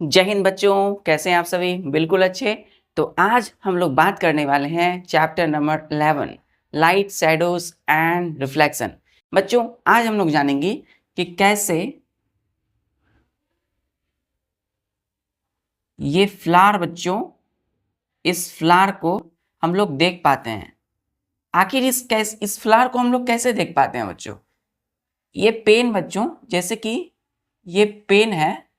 जय हिंद बच्चों, कैसे हैं आप सभी? बिल्कुल अच्छे। तो आज हम लोग बात करने वाले हैं chapter number 11 light, shadows and reflection. बच्चों, आज हम लोग जानेंगे कि कैसे ये फ्लावर इस फ्लावर को हम लोग देख पाते हैं। आखिर इस फ्लावर को हम लोग कैसे देख पाते हैं बच्चों? ये पेन बच्चों, जैसे कि ये पेन है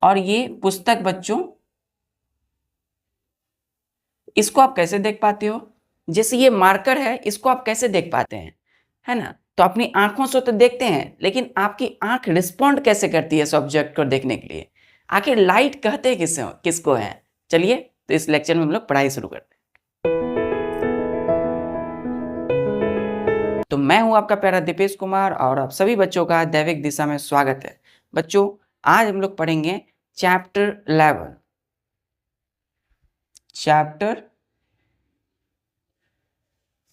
और ये पुस्तक बच्चों, इसको आप कैसे देख पाते हो? जैसे ये मार्कर है, इसको आप कैसे देख पाते हैं, है ना? तो अपनी आंखों से तो देखते हैं, लेकिन आपकी आंख रिस्पॉन्ड कैसे करती है इस ऑब्जेक्ट को देखने के लिए? आखिर लाइट कहते किसको है? चलिए, तो इस लेक्चर में हम लोग पढ़ाई शुरू करते हैं। तो मैं हूं आपका प्यारा दीपेश कुमार और आप सभी बच्चों का दैविक दिशा में स्वागत है। बच्चों, आज हम लोग पढ़ेंगे चैप्टर 11। Chapter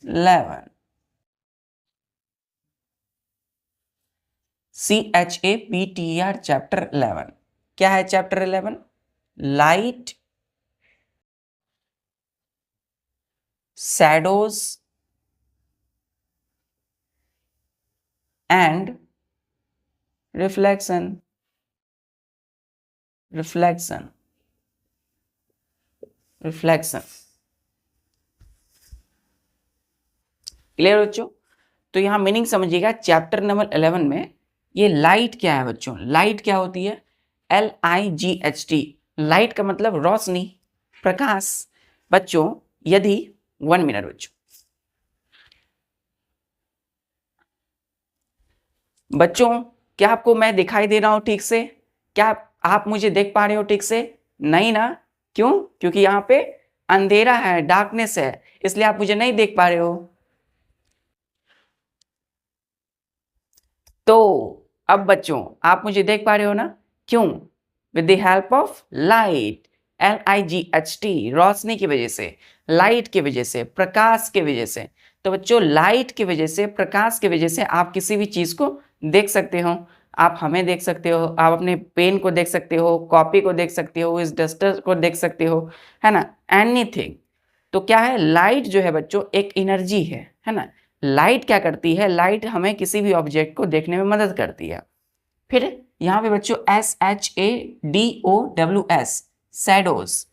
11, CHAPTER, chapter 11। क्या है chapter 11? Light, shadows and reflection. Reflection reflection clear बच्चों? तो यहां मीनिंग समझिएगा। चैप्टर नंबर 11 में ये लाइट क्या है बच्चों? लाइट क्या होती है? LIGHT। लाइट का मतलब रोशनी, प्रकाश। बच्चों, यदि 1 मिनट बच्चों, क्या आपको मैं दिखाई दे रहा हूं ठीक से? क्या आप मुझे देख पा रहे हो ठीक से? नहीं ना? क्यों? क्योंकि यहाँ पे अंधेरा है, डार्कनेस है, इसलिए आप मुझे नहीं देख पा रहे हो। तो अब बच्चों, आप मुझे देख पा रहे हो ना? क्यों? With the help of light, LIGHT, रोशनी की वजह से, लाइट की वजह से, प्रकाश की वजह से। तो बच्चों, लाइट की वजह से, प्रकाश की वजह से आप किसी भी चीज को देख सकते हो। आप हमें देख सकते हो, आप अपने पेन को देख सकते हो, कॉपी को देख सकते हो, इस डस्टर को देख सकते हो, है ना? एनीथिंग। तो क्या है? लाइट जो है बच्चों एक एनर्जी है ना? लाइट क्या करती है? लाइट हमें किसी भी ऑब्जेक्ट को देखने में मदद करती है। फिर यहाँ पे बच्चों SHADOWS, शैडोज।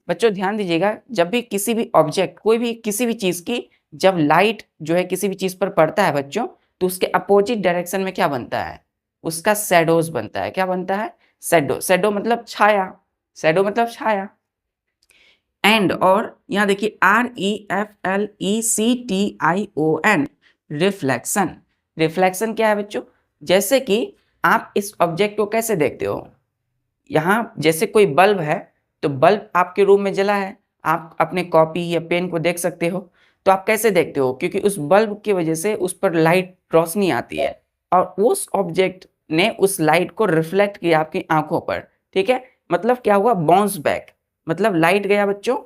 बच्चों ध्यान दीजिएगा, जब भी किसी भी ऑब्जेक्ट, कोई भी किसी भी चीज की जब लाइट जो है किसी भी चीज पर पड़ता है बच्चों, तो उसके अपोजिट डायरेक्शन में क्या बनता है? उसका शैडोज बनता है। क्या बनता है? शैडो। शैडो मतलब छाया। शैडो मतलब छाया। एंड, और यहाँ देखिए REFLECTION, रिफ्लेक्शन। रिफ्लेक्शन क्या है बच्चों? जैसे कि आप इस ऑब्जेक्ट को कैसे देखते हो? यहाँ जैसे कोई बल्ब है, तो बल्ब आपके रूम में जला है, आप अपने कॉपी या पेन को देख सकते हो। तो आप कैसे देखते हो? क्योंकि उस बल्ब की वजह से उस पर लाइट, रोशनी आती है और उस ऑब्जेक्ट ने उस लाइट को रिफ्लेक्ट किया आपकी आंखों पर। ठीक है? मतलब क्या हुआ? Bounce back. मतलब लाइट गया बच्चों,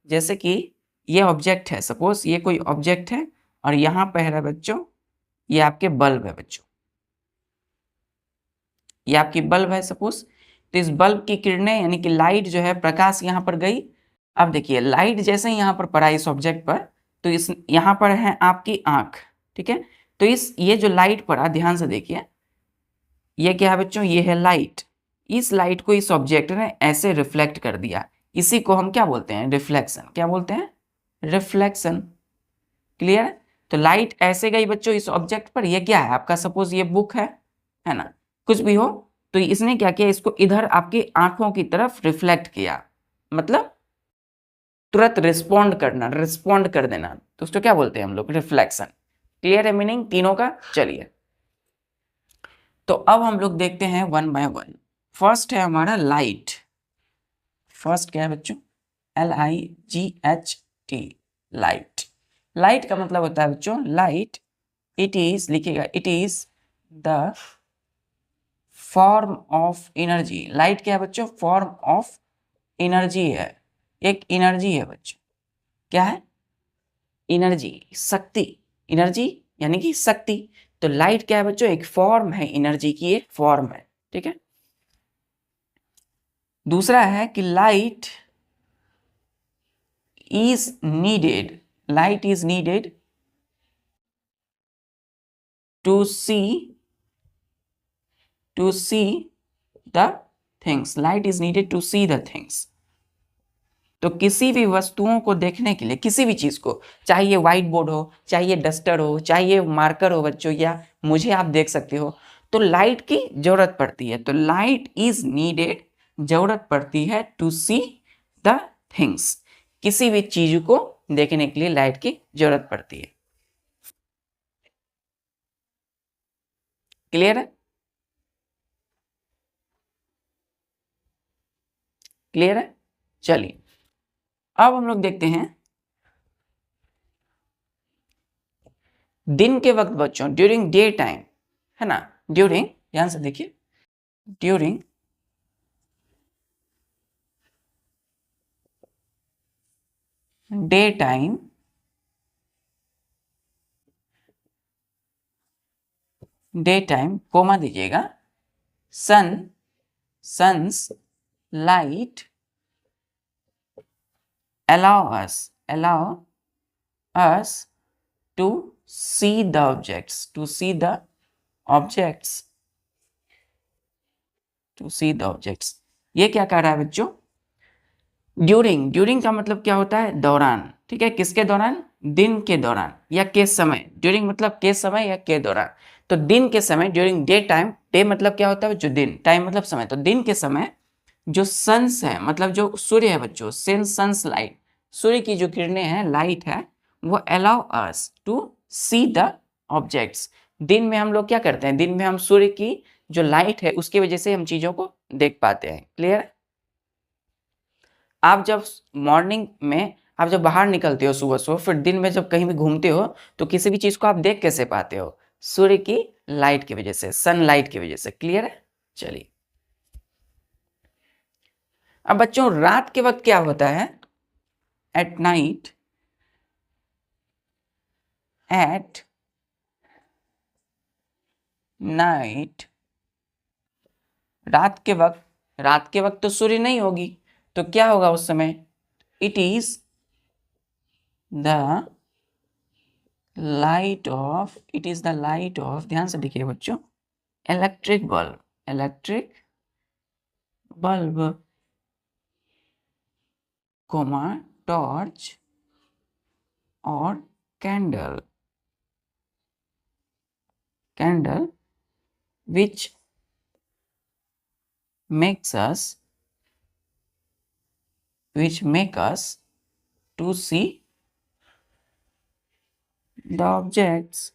जैसे कि ये ऑब्जेक्ट है, सपोज ये कोई ऑब्जेक्ट है और यहाँ पर है बच्चों, ये आपके बल्ब है बच्चों, ये आपकी बल्ब है सपोज। तो इस बल्ब की किरणें यानी कि लाइट जो है, प्रकाश यहाँ पर गई। अब देखिए, लाइट जैसे ही यहाँ पर पड़ा इस ऑब्जेक्ट पर, तो इस यहाँ पर है आपकी आंख। ठीक है? तो ये जो लाइट पड़ा, ध्यान से देखिए, ये क्या है बच्चों? ये है लाइट। इस लाइट को इस ऑब्जेक्ट ने ऐसे रिफ्लेक्ट कर दिया। इसी को हम क्या बोलते हैं? रिफ्लेक्शन। क्या बोलते हैं? रिफ्लेक्शन। क्लियर है? तो लाइट ऐसे गई बच्चों इस ऑब्जेक्ट पर। ये क्या है आपका? सपोज ये बुक है ना? कुछ भी हो, तो इसने क्या किया? इसको इधर आपकी आंखों की तरफ रिफ्लेक्ट किया। मतलब तुरंत रिस्पॉन्ड करना, रिस्पॉन्ड कर देना। तो उसको क्या बोलते हैं हम लोग? रिफ्लेक्शन। क्लियर है मीनिंग तीनों का? चलिए, तो अब हम लोग देखते हैं वन बाय वन। फर्स्ट है हमारा लाइट। फर्स्ट क्या है बच्चों? LIGHT, light. लाइट का मतलब होता है बच्चों, लाइट इट इज, लिखिएगा, it is the form of energy. Light क्या है बच्चों? फॉर्म ऑफ एनर्जी है, एक एनर्जी है बच्चों। क्या है? एनर्जी, शक्ति। एनर्जी यानी कि शक्ति। तो लाइट क्या है बच्चों? एक फॉर्म है, एनर्जी की एक फॉर्म है। ठीक है? दूसरा है कि light is needed, light is needed to see the things, light is needed to see the things. तो किसी भी वस्तुओं को देखने के लिए, किसी भी चीज को, चाहे ये व्हाइट बोर्ड हो, चाहे ये डस्टर हो, चाहे ये मार्कर हो बच्चों, या मुझे आप देख सकते हो, तो लाइट की जरूरत पड़ती है। तो लाइट इज नीडेड, जरूरत पड़ती है टू सी द थिंग्स, किसी भी चीज को देखने के लिए लाइट की जरूरत पड़ती है। क्लियर है? क्लियर है? चलिए अब हम लोग देखते हैं दिन के वक्त बच्चों, ड्यूरिंग डे टाइम, है ना, ड्यूरिंग, ध्यान से देखिए, during day time, day time comma दीजिएगा, sun's light allow us to see the objects, to see the objects। ये क्या कह रहा है बच्चों? ड्यूरिंग का मतलब क्या होता है? दौरान, ठीक है, किसके दौरान? दिन के दौरान या के समय। ड्यूरिंग मतलब के समय या के दौरान। तो दिन के समय, ड्यूरिंग डे टाइम, डे मतलब क्या होता है बच्चों? दिन, टाइम मतलब समय। तो दिन के समय जो सन्स है, मतलब जो सूर्य है बच्चों, सन्स लाइट, सूर्य की जो किरणें हैं, लाइट है, वो allow us to see the objects. दिन में हम लोग क्या करते हैं? दिन में हम सूर्य की जो लाइट है उसकी वजह से हम चीजों को देख पाते हैं। क्लियर? आप जब मॉर्निंग में, आप जब बाहर निकलते हो सुबह सुबह, फिर दिन में जब कहीं भी घूमते हो, तो किसी भी चीज को आप देख कैसे पाते हो? सूर्य की लाइट की वजह से, सनलाइट की वजह से। क्लियर है? चलिए अब बच्चों रात के वक्त क्या होता है? एट नाइट, एट नाइट, रात के वक्त तो सूर्य नहीं होगी, तो क्या होगा उस समय? It is the light of, ध्यान से देखिए बच्चों, इलेक्ट्रिक बल्ब कोमा टॉर्च और candle which make us to see the objects,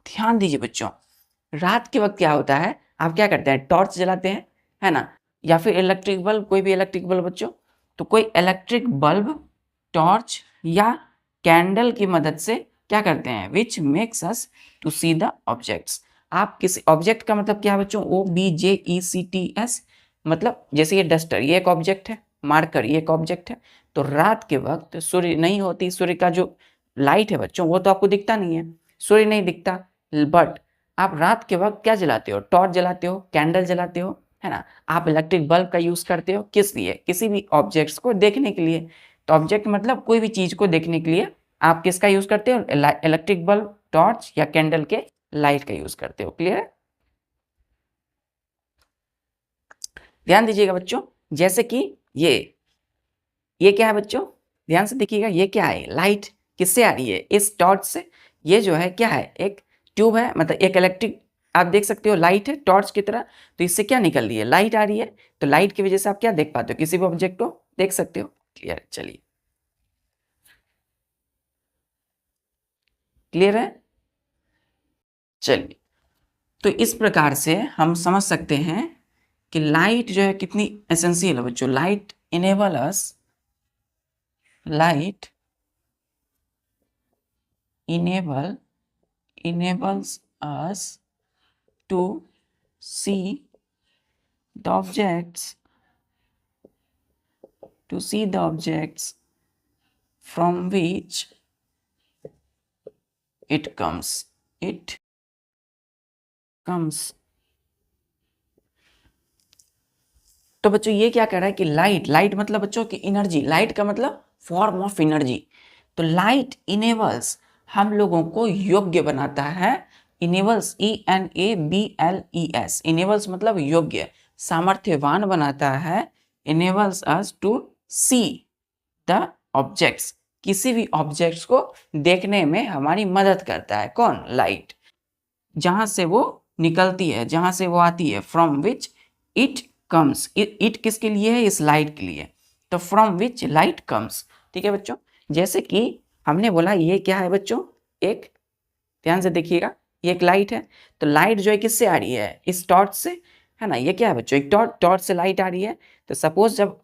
ध्यान दीजिए बच्चों, रात के वक्त क्या होता है? आप क्या करते हैं? टॉर्च जलाते हैं, है ना, या फिर इलेक्ट्रिक बल्ब, कोई भी इलेक्ट्रिक बल्ब बच्चों। तो कोई इलेक्ट्रिक बल्ब, टॉर्च या कैंडल की मदद से क्या करते हैं? Which makes us to see the objects. आप किसी ऑब्जेक्ट का मतलब क्या है बच्चों? OBJECTS, मतलब जैसे ये डस्टर, ये एक ऑब्जेक्ट है, मार्कर ये एक ऑब्जेक्ट है। तो रात के वक्त सूर्य नहीं होती, सूर्य का जो लाइट है बच्चों वो तो आपको दिखता नहीं है, सूर्य नहीं दिखता, बट आप रात के वक्त क्या जलाते हो? टॉर्च जलाते हो, कैंडल जलाते हो, है ना। आप इलेक्ट्रिक बल्ब का यूज करते हो, किस लिए? किसी भी ऑब्जेक्ट्स को देखने के लिए। तो ऑब्जेक्ट मतलब कोई भी चीज को देखने के लिए आप किसका यूज करते हो? इलेक्ट्रिक बल्ब, टॉर्च या कैंडल के लाइट का यूज करते हो। क्लियर है? ध्यान दीजिएगा बच्चों, जैसे कि ये क्या है बच्चों? ध्यान से देखिएगा, ये क्या है? लाइट किससे आ रही है? इस टॉर्च से। ये जो है क्या है? एक ट्यूब है, मतलब एक इलेक्ट्रिक, आप देख सकते हो लाइट है टॉर्च की तरह। तो इससे क्या निकल रही है? लाइट आ रही है। तो लाइट की वजह से आप क्या देख पाते हो? किसी भी ऑब्जेक्ट को देख सकते हो। क्लियर? चलिए, क्लियर है? चलिए, तो इस प्रकार से हम समझ सकते हैं कि लाइट जो है कितनी एसेंशियल है बच्चों। Light enables us to see the objects, from which it comes, तो बच्चों ये क्या कह रहा है कि लाइट मतलब बच्चों की एनर्जी, लाइट का मतलब फॉर्म ऑफ एनर्जी। तो लाइट इनेबल्स हम लोगों को योग्य बनाता है। इनेबल्स ENABLES, इनेबल्स मतलब योग्य, सामर्थ्यवान बनाता है। Enables us to see the objects, किसी भी ऑब्जेक्ट्स को देखने में हमारी मदद करता है। कौन? लाइट। जहां से वो निकलती है, जहां से वो आती है, from which it comes. It किसके लिए है? इस लाइट के लिए। तो फ्रॉम विच लाइट कम्स। ठीक है बच्चों, जैसे कि हमने बोला ये क्या है बच्चों, एक, ध्यान से देखिएगा, ये एक लाइट है। तो लाइट जो है किससे आ रही है? इस टॉर्च से, है ना। ये क्या है बच्चों? एक टॉर्च से लाइट आ रही है। तो सपोज जब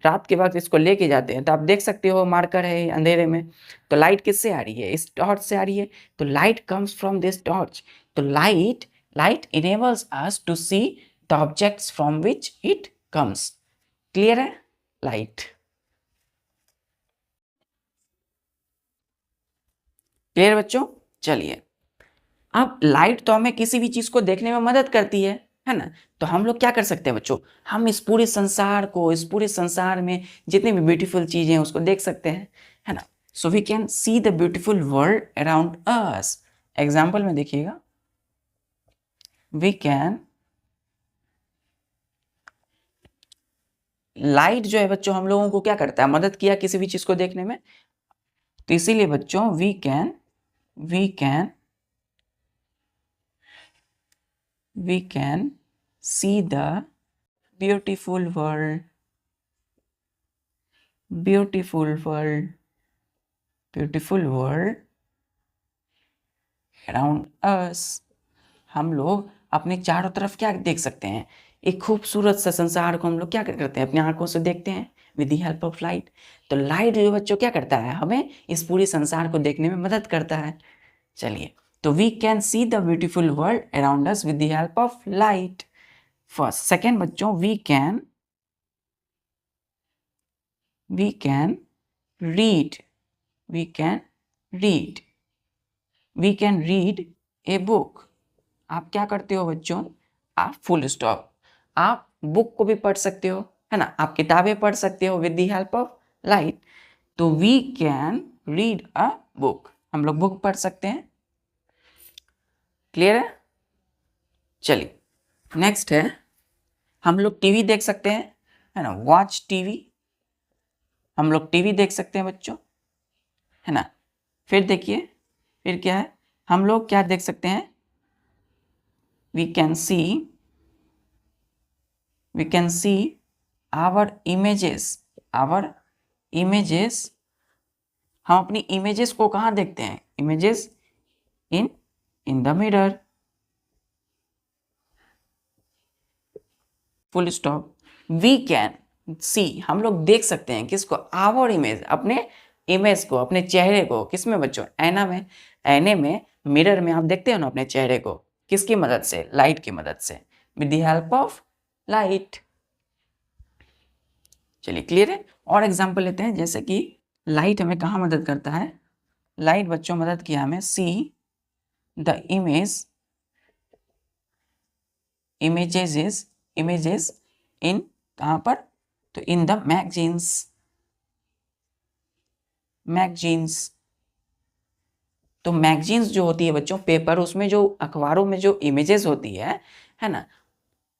रात के वक्त इसको लेके जाते हैं तो आप देख सकते हो मार्कर है अंधेरे में। तो लाइट किससे आ रही है? इस टॉर्च से आ रही है। तो light comes from this torch. तो light enables us to see the objects from which it comes. Clear है? लाइट क्लियर बच्चों? चलिए, अब लाइट तो हमें किसी भी चीज को देखने में मदद करती है ना। तो हम लोग क्या कर सकते हैं बच्चों? हम इस पूरे संसार को, इस पूरे संसार में जितनी भी ब्यूटीफुल चीजें हैं उसको देख सकते हैं, है ना। So we can see the beautiful world around us. Example में देखिएगा, वी कैन, लाइट जो है बच्चों हम लोगों को क्या करता है? मदद किया किसी भी चीज को देखने में। तो इसीलिए बच्चों we can see the beautiful world, beautiful world around us. हम लोग अपने चारों तरफ क्या देख सकते हैं? एक खूबसूरत सा संसार को हम लोग क्या करते हैं? अपनी आंखों से देखते हैं with the help of light. तो लाइट जो बच्चों क्या करता है? हमें इस पूरे संसार को देखने में मदद करता है। चलिए, तो we can see the beautiful world around us with the help of light. First. Second बच्चों, we can read, we can read a book. आप क्या करते हो बच्चों? आप फुल स्टॉप, आप बुक को भी पढ़ सकते हो, है ना। आप किताबें पढ़ सकते हो with the help of light. तो we can read a book, हम लोग बुक पढ़ सकते हैं। क्लियर है? चलिए, नेक्स्ट है, हम लोग टीवी देख सकते हैं, है ना। वॉच टीवी, हम लोग टीवी देख सकते हैं बच्चों, है ना। फिर देखिए, फिर क्या है? हम लोग क्या देख सकते हैं? We can see our images. हम अपनी इमेजेस को कहाँ देखते हैं? Images in the mirror. Full stop. We can see, हम लोग देख सकते हैं किसको? आवर इमेज, अपने इमेज को, अपने चेहरे को। किस में बच्चों? ऐना में। ऐने में, मिरर में आप देखते हो ना अपने चेहरे को। किसकी मदद से? लाइट की मदद से, with the help of light. चलिए, क्लियर है? और एग्जांपल लेते हैं, जैसे कि लाइट हमें कहाँ मदद करता है? लाइट बच्चों मदद किया हमें सी द इमेजेस इन, कहाँ पर? तो इन द मैगजीन्स। तो मैगजीन्स जो होती है बच्चों, पेपर, उसमें जो अखबारों में जो इमेजेस होती है ना,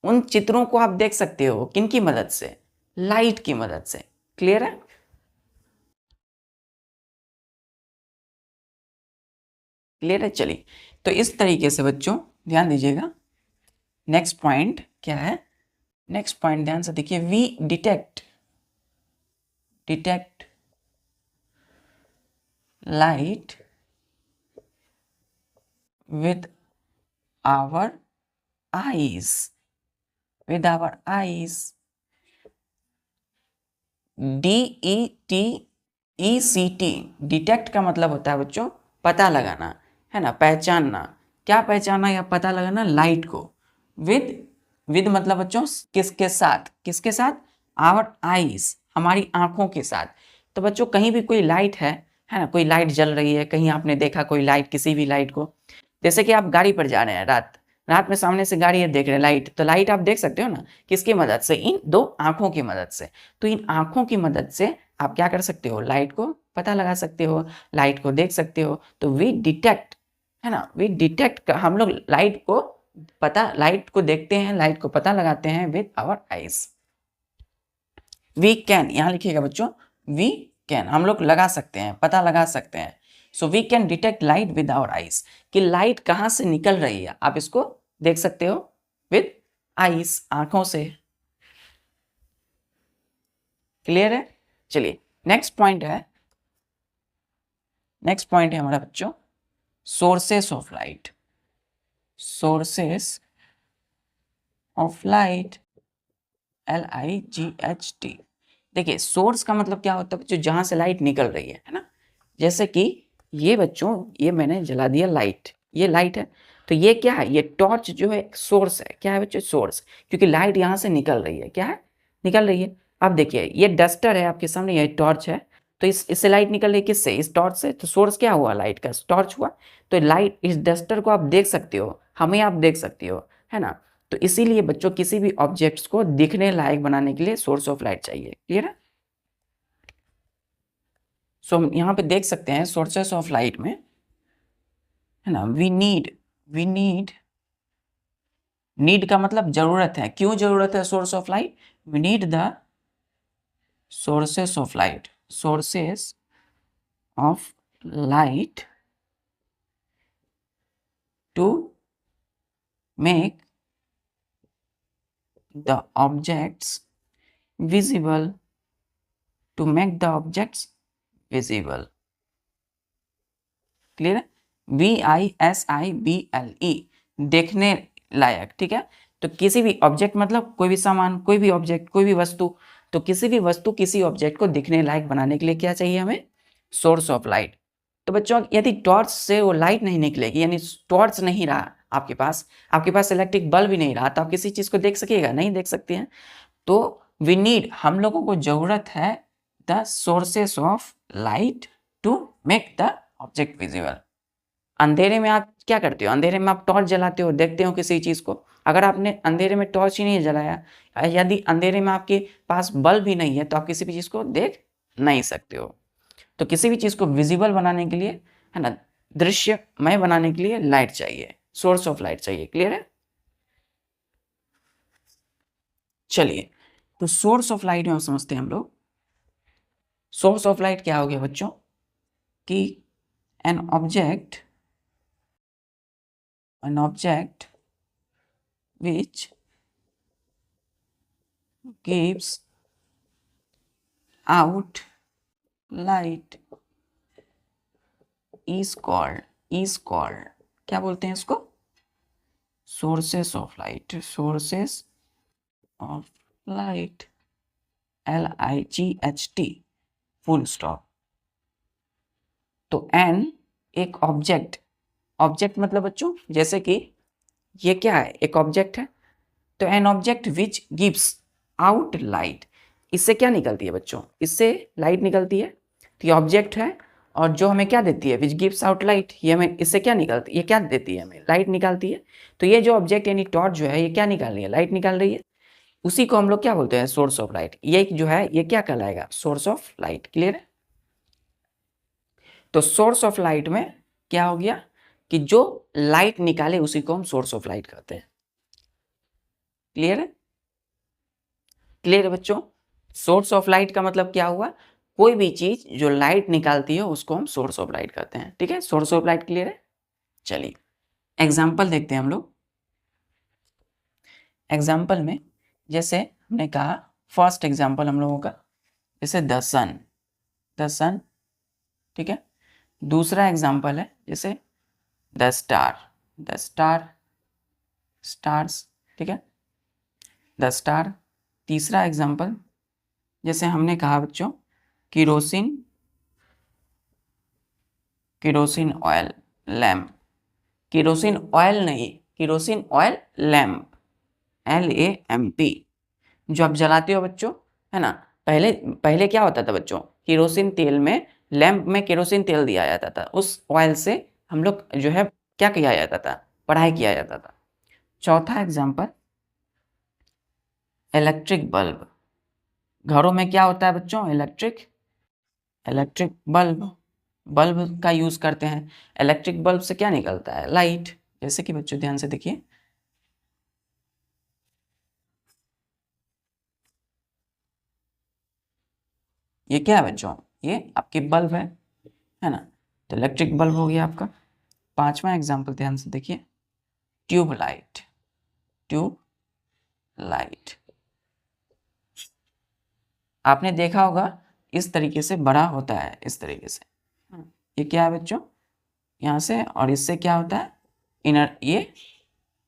उन चित्रों को आप देख सकते हो किनकी मदद से? लाइट की मदद से। क्लियर है? क्लियर है? चलिए, तो इस तरीके से बच्चों ध्यान दीजिएगा। नेक्स्ट पॉइंट क्या है? नेक्स्ट पॉइंट ध्यान से देखिए, we detect light with our eyes, DETECT। Detect का मतलब होता है बच्चों पता लगाना, है ना, पहचानना। क्या पहचानना या पता लगाना? लाइट को। विद मतलब बच्चों किसके साथ? किसके साथ? आवर आईज, हमारी आंखों के साथ। तो बच्चों कहीं भी कोई लाइट है ना, कोई लाइट जल रही है, कहीं आपने देखा कोई लाइट, किसी भी लाइट को, जैसे कि आप गाड़ी पर जा रहे हैं रात, रात में सामने से गाड़ी है, देख रहे लाइट, तो लाइट आप देख सकते हो ना किसकी मदद से, इन दो आंखों की मदद से। तो इन आंखों की मदद से आप क्या कर सकते हो, लाइट को पता लगा सकते हो, लाइट को देख सकते हो। तो वी डिटेक्ट, है ना, वी डिटेक्ट, हम लोग लाइट को देखते हैं, लाइट को पता लगाते हैं with our eyes. We can, यहां लिखिएगा बच्चों, वी कैन, हम लोग लगा सकते हैं, पता लगा सकते हैं। So we can detect light with our eyes, कि लाइट कहां से निकल रही है आप इसको देख सकते हो विद आइज, आंखों से। क्लियर है? चलिए नेक्स्ट पॉइंट है हमारा बच्चों, sources of light. Sources of light, LIGHT। देखिए सोर्स का मतलब क्या होता है बच्चों, जहां से लाइट निकल रही है ना। जैसे कि ये बच्चों, ये मैंने जला दिया लाइट, ये लाइट है, तो ये क्या है, ये टॉर्च जो है सोर्स है। क्या है बच्चों? सोर्स, क्योंकि लाइट यहाँ से निकल रही है। क्या है? निकल रही है। अब देखिए ये डस्टर है आपके सामने, ये टॉर्च है, तो इससे लाइट निकल रही है, किससे? इस टॉर्च से। तो सोर्स क्या हुआ? लाइट का, टॉर्च हुआ। तो लाइट, इस डस्टर को आप देख सकते हो, हमें आप देख सकते हो, है ना। तो इसीलिए बच्चों किसी भी ऑब्जेक्ट्स को दिखने लायक बनाने के लिए सोर्स ऑफ लाइट चाहिए। क्लियर है? सो हम यहाँ पे देख सकते हैं सोर्सेस ऑफ लाइट में, है ना, वी नीड, नीड का मतलब जरूरत है। क्यों जरूरत है source of light? We need the sources of light, sources of light to make the objects visible, to make the objects visible। Clear है? VISIBLE, देखने लायक। ठीक है, तो किसी भी ऑब्जेक्ट मतलब कोई भी सामान, कोई भी ऑब्जेक्ट, कोई भी वस्तु, तो किसी भी वस्तु, किसी ऑब्जेक्ट को दिखने लायक बनाने के लिए क्या चाहिए हमें? Source of light. तो बच्चों यदि टॉर्च से वो लाइट नहीं निकलेगी, यानी टॉर्च नहीं रहा आपके पास इलेक्ट्रिक बल्ब भी नहीं रहा, तो आप किसी चीज को देख सकिएगा? नहीं देख सकते हैं। तो वी नीड, हम लोगों को जरूरत है the sources of light to make the object visible. अंधेरे में आप क्या करते हो? अंधेरे में आप टॉर्च जलाते हो, देखते हो किसी चीज को। अगर आपने अंधेरे में टॉर्च ही नहीं जलाया, यदि अंधेरे में आपके पास बल्ब ही नहीं है, तो आप किसी भी चीज को देख नहीं सकते हो। तो किसी भी चीज को विजिबल बनाने के लिए, है ना, दृश्यमय बनाने के लिए लाइट चाहिए, सोर्स ऑफ लाइट चाहिए। क्लियर है? चलिए, तो सोर्स ऑफ लाइट में हम समझते हैं हम लोग। सोर्स ऑफ लाइट क्या हो गया बच्चों, कि an object which gives out light is called, क्या बोलते हैं इसको? Sources of light, sources of light, LIGHT, full stop. तो एन, एक ऑब्जेक्ट मतलब बच्चों, जैसे कि ये क्या है, एक ऑब्जेक्ट है, तो an object which gives out light, इससे क्या निकलती है बच्चों? इससे लाइट निकलती है। तो ये ऑब्जेक्ट है, और जो हमें क्या देती है? विच गिव्स आउट लाइट, ये हमें इससे क्या निकलती है? ये क्या देती है? हमें लाइट निकालती है। तो ये जो ऑब्जेक्ट यानी टॉर्च जो है, ये क्या निकाल रही है? लाइट निकाल रही है। उसी को हम लोग क्या बोलते हैं? Source of light. ये जो है, ये क्या कहलाएगा? Source of light. क्लियर है? तो सोर्स ऑफ लाइट में क्या हो गया, कि जो लाइट निकाले उसी को हम सोर्स ऑफ लाइट कहते हैं। क्लियर है? क्लियर है बच्चों? सोर्स ऑफ लाइट का मतलब क्या हुआ? कोई भी चीज जो लाइट निकालती है उसको हम सोर्स ऑफ लाइट कहते हैं। ठीक है, सोर्स ऑफ लाइट। क्लियर है? चलिए एग्जाम्पल देखते हैं हम लोग। एग्जाम्पल में जैसे हमने कहा, फर्स्ट एग्जाम्पल हम लोगों का, जैसे द सन। ठीक है, दूसरा एग्जाम्पल है जैसे द स्टार्स। ठीक है, द स्टार। तीसरा एग्जाम्पल जैसे हमने कहा बच्चों, kerosene oil lamp. Kerosene oil नहीं, केरोसिन ऑयल लैम्प, LAMP, जो आप जलाते हो बच्चों, है ना। पहले पहले क्या होता था बच्चों? केरोसिन तेल में, लैम्प में केरोसिन तेल दिया जाता था, उस ऑयल से हम लोग जो है क्या किया जाता था? पढ़ाई किया जाता था। चौथा एग्जाम्पल, इलेक्ट्रिक बल्ब। घरों में क्या होता है बच्चों? इलेक्ट्रिक बल्ब, बल्ब का यूज करते हैं। इलेक्ट्रिक बल्ब से क्या निकलता है? लाइट। जैसे कि बच्चों ध्यान से देखिए, ये क्या है बच्चों? ये आपकी बल्ब है ना? तो इलेक्ट्रिक बल्ब हो गया आपका। पांचवा एग्जाम्पल ध्यान से देखिए, ट्यूब लाइट। ट्यूब लाइट आपने देखा होगा इस तरीके से बड़ा होता है, इस तरीके से। ये क्या है बच्चों? यहाँ से और इससे क्या होता है? ये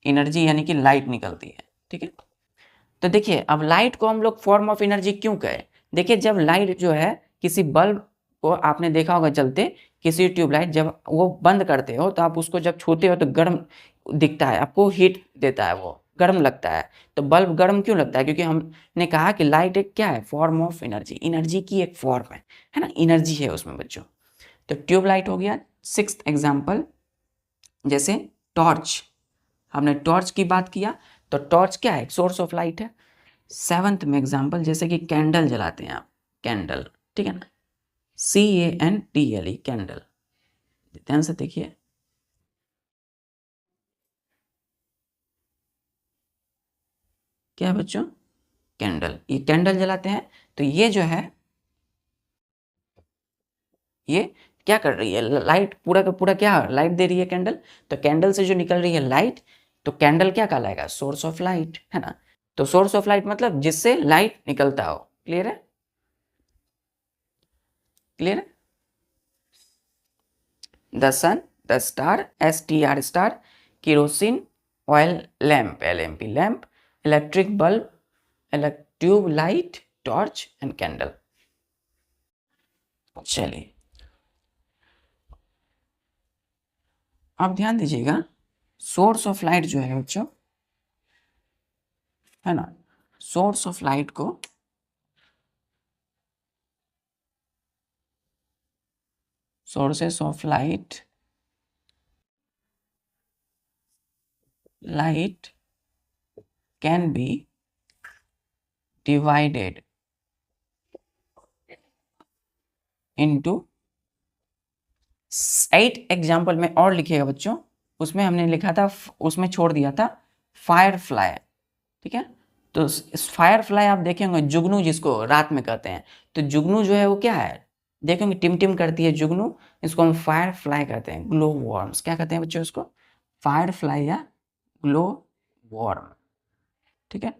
एनर्जी यानी कि लाइट निकलती है। ठीक है, तो देखिए अब लाइट को हम लोग फॉर्म ऑफ एनर्जी क्यों कहें? देखिए जब लाइट जो है किसी बल्ब को आपने देखा होगा जलते, किसी ट्यूबलाइट जब वो बंद करते हो तो आप उसको जब छूते हो तो गर्म दिखता है, आपको हीट देता है, वो गर्म लगता है। तो बल्ब गर्म क्यों लगता है? क्योंकि हमने कहा कि लाइट एक क्या है? फॉर्म ऑफ एनर्जी, एनर्जी की एक फॉर्म है ना? एनर्जी है उसमें बच्चों। तो ट्यूबलाइट हो गया। सिक्स्थ एग्जाम्पल, जैसे टॉर्च, हमने टॉर्च की बात किया, तो टॉर्च क्या है? एक सोर्स ऑफ लाइट है। सेवंथ में एग्जाम्पल, जैसे कि कैंडल जलाते हैं आप, कैंडल, ठीक है ना? CANDLE, candle. ध्यान से देखिए, क्या है बच्चों? कैंडल। ये कैंडल जलाते हैं तो ये जो है ये क्या कर रही है? लाइट, पूरा का पूरा क्या लाइट दे रही है कैंडल। तो कैंडल से जो निकल रही है लाइट, तो कैंडल क्या कहलाएगा? सोर्स ऑफ लाइट, है ना? तो सोर्स ऑफ लाइट मतलब जिससे लाइट निकलता हो। क्लियर है? क्लियर है? The sun, the star, STR star, kerosene, oil lamp, LMP lamp, electric bulb, tube light, torch and candle. चलिए अब ध्यान दीजिएगा, सोर्स ऑफ लाइट जो है बच्चों, है ना, सोर्स ऑफ लाइट को sources of light can be divided into 8 example में और लिखिएगा बच्चों। उसमें हमने लिखा था, उसमें छोड़ दिया था फायर फ्लाई। ठीक है, तो इस फायर फ्लाई आप देखेंगे, जुगनू जिसको रात में कहते हैं, तो जुगनू जो है वो क्या है? देखेंगे टिम टिम करती है जुगनू, इसको हम फायर फ्लाई कहते हैं। ग्लो वॉर्म्स क्या कहते हैं बच्चों? इसको फायर फ्लाई या ग्लो वॉर्म। ठीक है,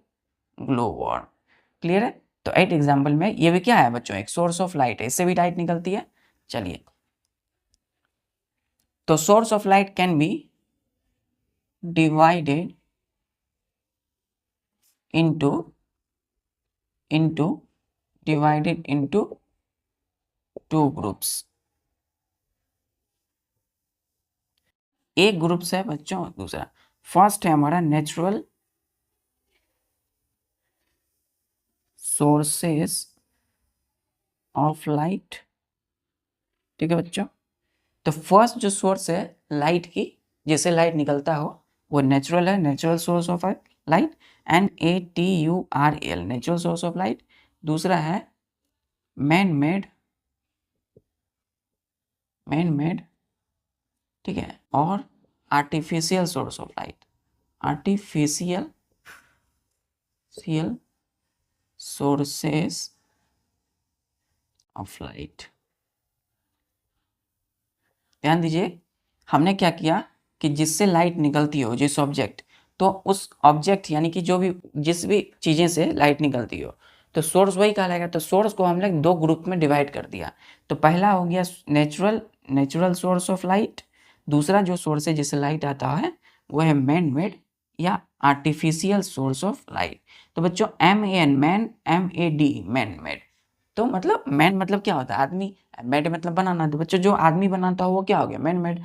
ग्लो वॉर्म। क्लियर है? तो 8 एग्जाम्पल में ये भी क्या है बच्चों? एक सोर्स ऑफ लाइट है, इससे भी लाइट निकलती है। चलिए, तो source of light can be divided into divided into 2 groups. एक ग्रुप है बच्चों, दूसरा फर्स्ट है हमारा नेचुरल सोर्सेस ऑफ लाइट। ठीक है बच्चों, तो फर्स्ट जो सोर्स है लाइट की, जिससे लाइट निकलता हो, वो नेचुरल है, natural source of light, NATURAL, natural source of light. दूसरा है मैन मेड, ठीक है, और artificial source of light, artificial sources of light. ध्यान दीजिए, हमने क्या किया कि जिससे लाइट निकलती हो, जिस ऑब्जेक्ट, तो उस ऑब्जेक्ट यानी कि जो भी, जिस भी चीज़ें से लाइट निकलती हो, तो सोर्स वही कहलाएगा। तो सोर्स को हम लोग 2 ग्रुप में डिवाइड कर दिया। तो पहला हो गया नेचुरल सोर्स ऑफ लाइट। दूसरा जो सोर्स है जिससे लाइट आता है वो है मैन मेड या आर्टिफिशियल सोर्स ऑफ लाइट। तो बच्चों MAN man, MAD man made. तो मतलब मैन मतलब क्या होता है? आदमी, मेड मतलब बनाना। तो बच्चों जो आदमी बनाता हो वो क्या हो गया? Man made.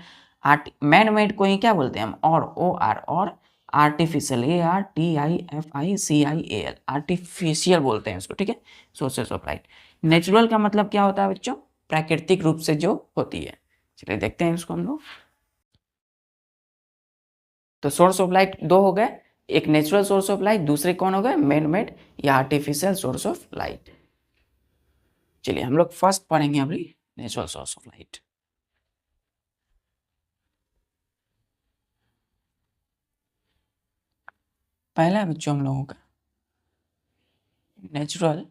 मैन मेड को ही क्या बोलते हैं हम? और आर्टिफिशियल, ARTIFICIAL, आर्टिफिशियल बोलते हैं उसको। ठीक है, सोर्सेस ऑफ लाइट। नेचुरल का मतलब क्या होता है बच्चों? प्राकृतिक रूप से जो होती है। चलिए देखते हैं इसको हम लोग। तो सोर्स ऑफ लाइट दो हो गए, एक नेचुरल सोर्स ऑफ लाइट, दूसरे कौन हो गए, मैन मेड या आर्टिफिशियल सोर्स ऑफ लाइट। चलिए हम लोग फर्स्ट पढ़ेंगे अभी नेचुरल सोर्स ऑफ लाइट। पहला है बच्चों हम लोगों का natural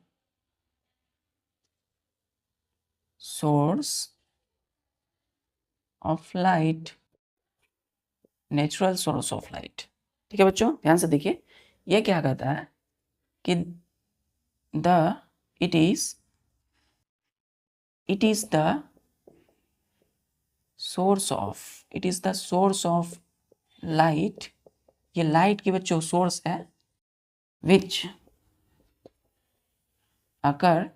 source of light, natural source of light. ठीक है बच्चों, ध्यान से देखिए, ये क्या कहता है कि the it is the source of light. ये लाइट की बच्चों सोर्स है, which occur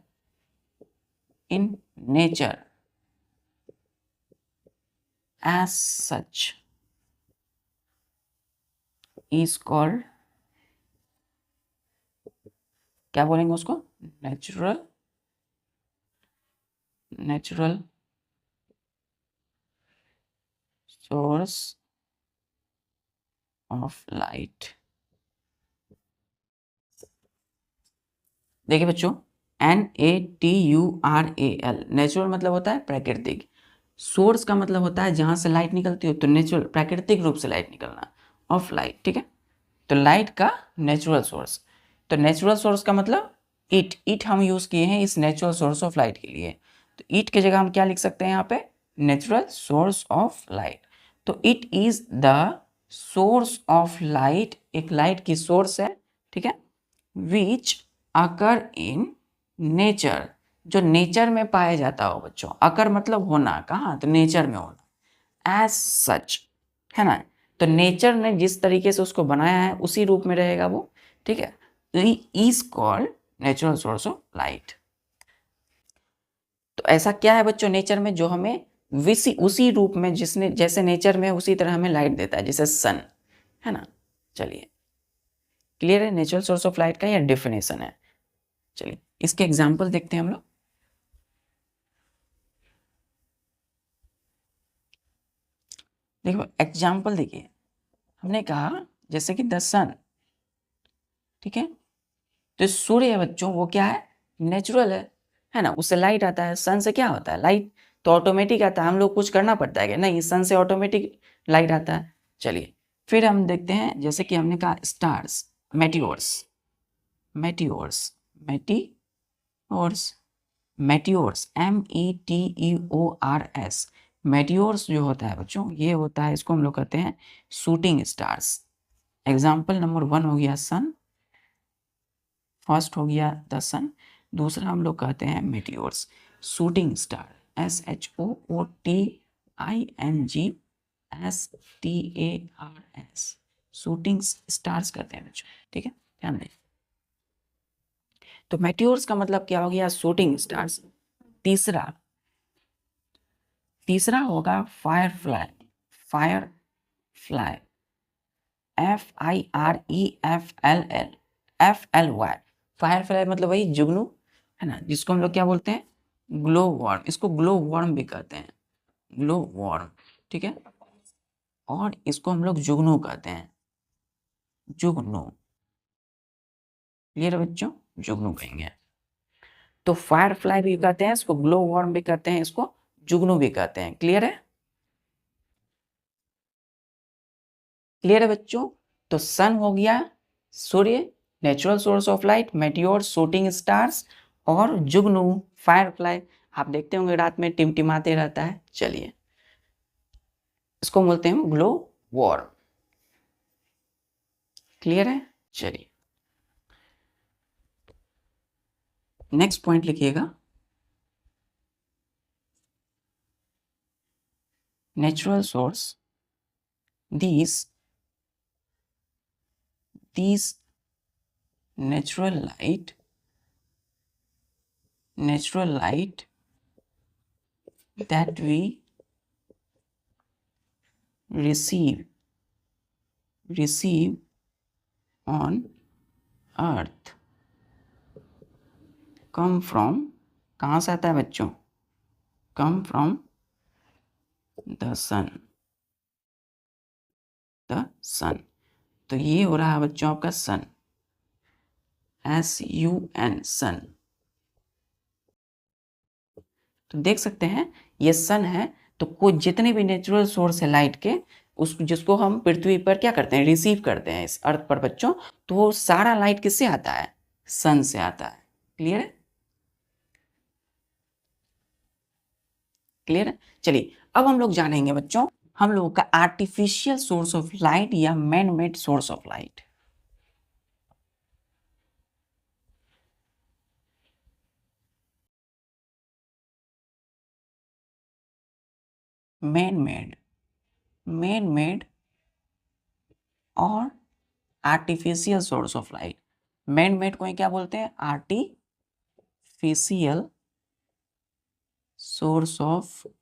in nature as such is called, क्या बोलेंगे उसको, नेचुरल सोर्स ऑफ लाइट। देखिए बच्चों, NATURAL, नेचुरल मतलब होता है प्राकृतिक, सोर्स का मतलब होता है जहां से लाइट निकलती हो, तो नेचुरल प्राकृतिक रूप से लाइट निकलना, ऑफ लाइट। ठीक है, तो लाइट का नेचुरल सोर्स, तो नेचुरल सोर्स का मतलब इट हम यूज किए हैं इस नेचुरल सोर्स ऑफ लाइट के लिए, तो इट के जगह हम क्या लिख सकते हैं यहाँ पे, नेचुरल सोर्स ऑफ लाइट। तो it is the source of light, एक लाइट की सोर्स है, ठीक है, विच अकर इन नेचर, जो नेचर में पाया जाता हो बच्चों, अकर मतलब होना, कहाँ, तो नेचर में होना, एज सच, है ना, तो नेचर ने जिस तरीके से उसको बनाया है उसी रूप में रहेगा वो। ठीक है, is called natural source of light. तो ऐसा क्या है बच्चों नेचर में जो हमें उसी रूप में, जिसने जैसे नेचर में उसी तरह हमें लाइट देता है, जैसे सन, है ना। चलिए, क्लियर है नेचुरल सोर्स ऑफ लाइट का यह डेफिनेशन है। चलिए इसके एग्जाम्पल देखते हैं हम लोग। देखो एग्जाम्पल देखिए, हमने कहा जैसे कि द सन, ठीक है, तो सूर्य है बच्चों, वो क्या है, नेचुरल है ना, उससे लाइट आता है। सन से क्या होता है, लाइट, तो ऑटोमेटिक आता है, हम लोग कुछ करना पड़ता है क्या, नहीं, सन से ऑटोमेटिक लाइट आता है। चलिए फिर हम देखते हैं, जैसे कि हमने कहा stars, meteors, meteors, meteors, meteors, METEORS, meteors जो होता है बच्चों, ये होता है, इसको हम लोग कहते हैं शूटिंग स्टार्स। एग्जाम्पल नंबर 1 हो गया सन, फर्स्ट हो गया द सन, दूसरा हम लोग कहते हैं meteors, shooting star, SHOOTINGSTARS, shooting stars कहते हैं बच्चों। ठीक है, ध्यान दें, तो मेटियोर्स का मतलब क्या हो गया, शूटिंग स्टार्स। तीसरा होगा fire fly, fire fly, FIREFLY, fire fly मतलब वही जुगनू, है ना, जिसको हम लोग क्या बोलते हैं, ग्लो वर्म, इसको ग्लो वर्म भी कहते हैं, ग्लो वर्म। ठीक है, और इसको हम लोग जुगनू कहते हैं, जुगनू। क्लियर बच्चों, जुगनू कहेंगे। तो फायर फ्लाई भी कहते हैं इसको, ग्लो वर्म भी कहते हैं इसको, जुगनू भी कहते हैं। क्लियर है, क्लियर है बच्चों। तो सन हो गया सूर्य, natural source of light, meteor shooting stars, और जुगनू फायर फ्लाई, आप देखते होंगे रात में टिमटिमाते रहता है। चलिए इसको बोलते हैं ग्लो वॉर्म। क्लियर है, चलिए नेक्स्ट पॉइंट लिखिएगा, natural source, these natural light that we receive on earth come from, कहाँ से आता है बच्चों, come from the sun। The sun. तो ये हो रहा है बच्चों आपका सन, SUN, सन। तो देख सकते हैं ये सन है, तो कोई जितने भी नेचुरल सोर्स है लाइट के, उस जिसको हम पृथ्वी पर क्या करते हैं, रिसीव करते हैं इस अर्थ पर बच्चों, तो वो सारा लाइट किससे आता है, सन से आता है। क्लियर है? क्लियर है? चलिए अब हम लोग जानेंगे बच्चों हम लोगों का आर्टिफिशियल सोर्स ऑफ लाइट या man made source of light. Man made और artificial source of light. Man made को क्या बोलते हैं, आर्टिफिशियल सोर्स ऑफ लाइट।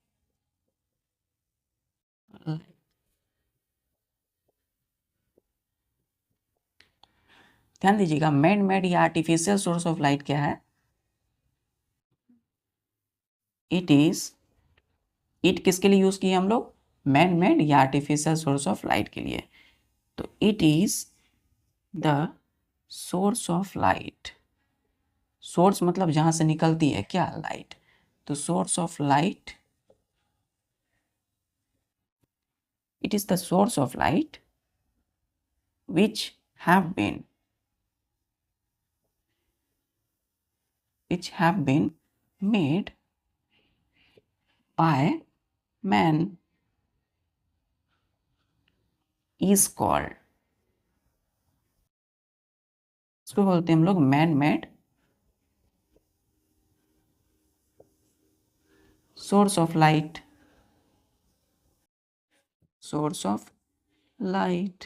ध्यान दीजिएगा, मैन मेड या आर्टिफिशियल सोर्स ऑफ लाइट क्या है, इट किसके लिए यूज किए हम लोग, मैन मेड या आर्टिफिशियल सोर्स ऑफ लाइट के लिए। तो it is the source of light, source मतलब जहां से निकलती है क्या, लाइट। तो source of light, it is the source of light which have been made by man is called, इसको बोलते हैं हम लोग man made source of light, source of light.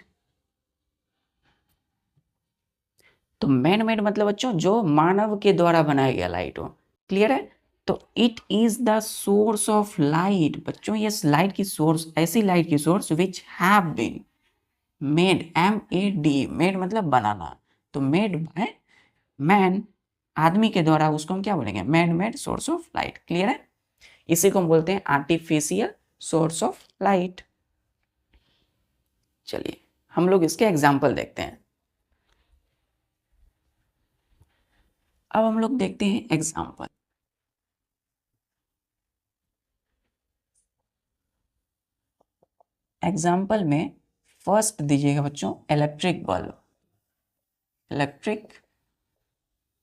तो मैन मेड मतलब बच्चों जो मानव के द्वारा बनाया गया लाइट हो। क्लियर है? तो it is the source of light बच्चों, ये लाइट की सोर्स, ऐसी लाइट की source which have been made, MED, made मतलब बनाना, तो मेड बाय मैन, आदमी के द्वारा, उसको हम क्या बोलेंगे, man made source of light. Clear है? इसी को हम बोलते हैं आर्टिफिशियल सोर्स ऑफ लाइट। चलिए हम लोग इसके एग्जाम्पल देखते हैं। अब हम लोग देखते हैं एग्जाम्पल। एग्जाम्पल में फर्स्ट दीजिएगा बच्चों electric bulb, electric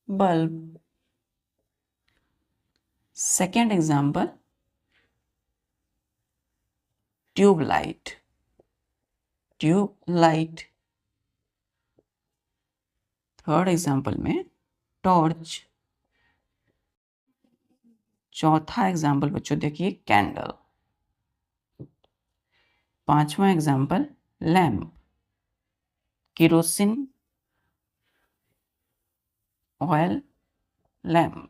bulb. Second example tube light, tube light. Third example में टॉर्च। चौथा एग्जाम्पल बच्चों देखिए कैंडल। पांचवा example lamp, kerosene oil lamp.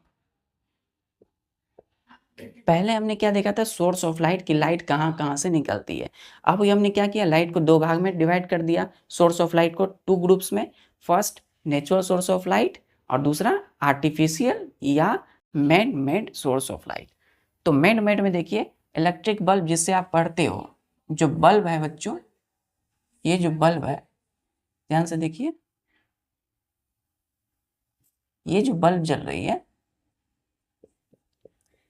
पहले हमने क्या देखा था, सोर्स ऑफ लाइट की लाइट कहाँ कहाँ से निकलती है। अब हमने क्या किया, लाइट को दो भाग में डिवाइड कर दिया, सोर्स ऑफ लाइट को टू ग्रुप्स में, first natural source of light और दूसरा आर्टिफिशियल या man made source of light. तो मैन मेड में देखिए इलेक्ट्रिक बल्ब जिससे आप पढ़ते हो, जो बल्ब है बच्चों, ये जो बल्ब है ध्यान से देखिए, ये जो बल्ब जल रही है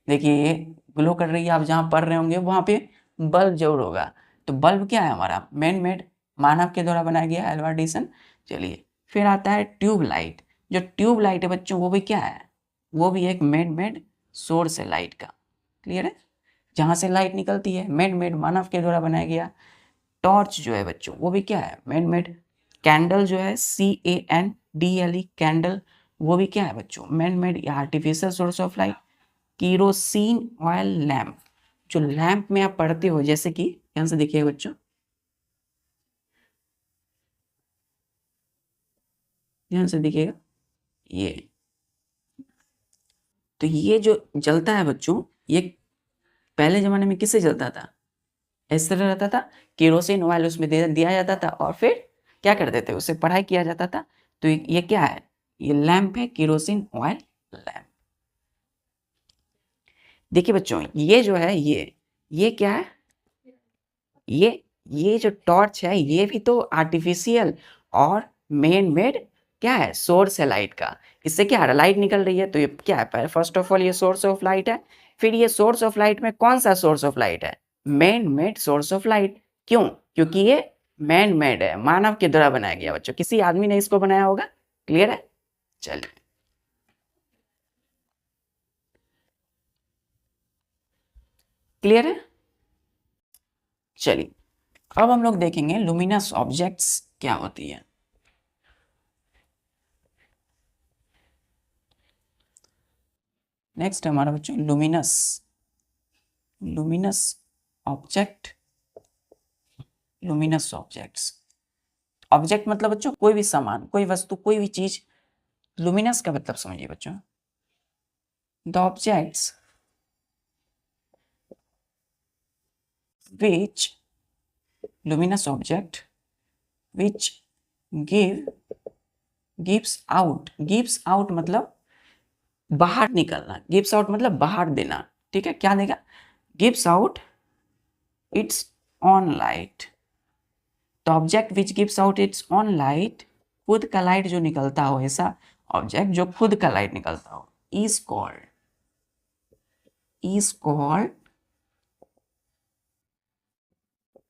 देखिए ये ग्लो कर रही है, आप जहाँ पढ़ रहे होंगे वहाँ पे बल्ब जरूर होगा। तो बल्ब क्या है हमारा, मैन मेड, मानव के द्वारा बनाया गया एल्वा एडिसन। चलिए फिर आता है ट्यूब लाइट। जो ट्यूब लाइट है बच्चों वो भी क्या है, वो भी एक मैन मेड सोर्स है लाइट का। क्लियर है? जहाँ से लाइट निकलती है, मैन मेड, मानव के द्वारा बनाया गया। टॉर्च जो है बच्चों वो भी क्या है, मैन मेड। कैंडल जो है CANDLE, कैंडल, वो भी क्या है बच्चों, मैन मेड या artificial source of light. Kerosene oil lamp, जो लैम्प में आप पढ़ते हो, जैसे कि ध्यान से देखिए बच्चों, ध्यान से देखिएगा, ये तो ये जो जलता है बच्चों, ये पहले जमाने में किससे जलता था, इस तरह रहता था, केरोसिन ऑयल उसमें दिया जाता था और फिर क्या करते थे, उससे पढ़ाई किया जाता था। तो ये क्या है, ये लैम्प है, केरोसिन ऑयल लैम्प। देखिए बच्चों ये जो है, ये क्या है, ये जो टॉर्च है ये भी तो आर्टिफिशियल और मेन मेड क्या है, सोर्स है लाइट का। इससे क्या है, लाइट निकल रही है, तो ये क्या है, फर्स्ट ऑफ ऑल ये सोर्स ऑफ लाइट है। फिर ये सोर्स ऑफ लाइट में कौन सा सोर्स ऑफ लाइट है, man made source of light. क्यों, क्योंकि ये मैन मेड है, मानव के द्वारा बनाया गया बच्चों, किसी आदमी ने इसको बनाया होगा। क्लियर है, चलिए क्लियर है। चलिए अब हम लोग देखेंगे लुमिनस ऑब्जेक्ट्स क्या होती है। नेक्स्ट हमारा बच्चों luminous luminous object. Luminous objects, object मतलब बच्चों कोई भी सामान, कोई वस्तु, कोई भी चीज। लुमिनस का मतलब समझिए बच्चों, the objects which luminous object which gives out मतलब बाहर निकलना, gives out मतलब बाहर देना, ठीक है, क्या देगा, gives out its own light। तो object which gives out it's own light, खुद का लाइट जो निकलता हो, ऐसा ऑब्जेक्ट जो खुद का लाइट निकलता हो, is called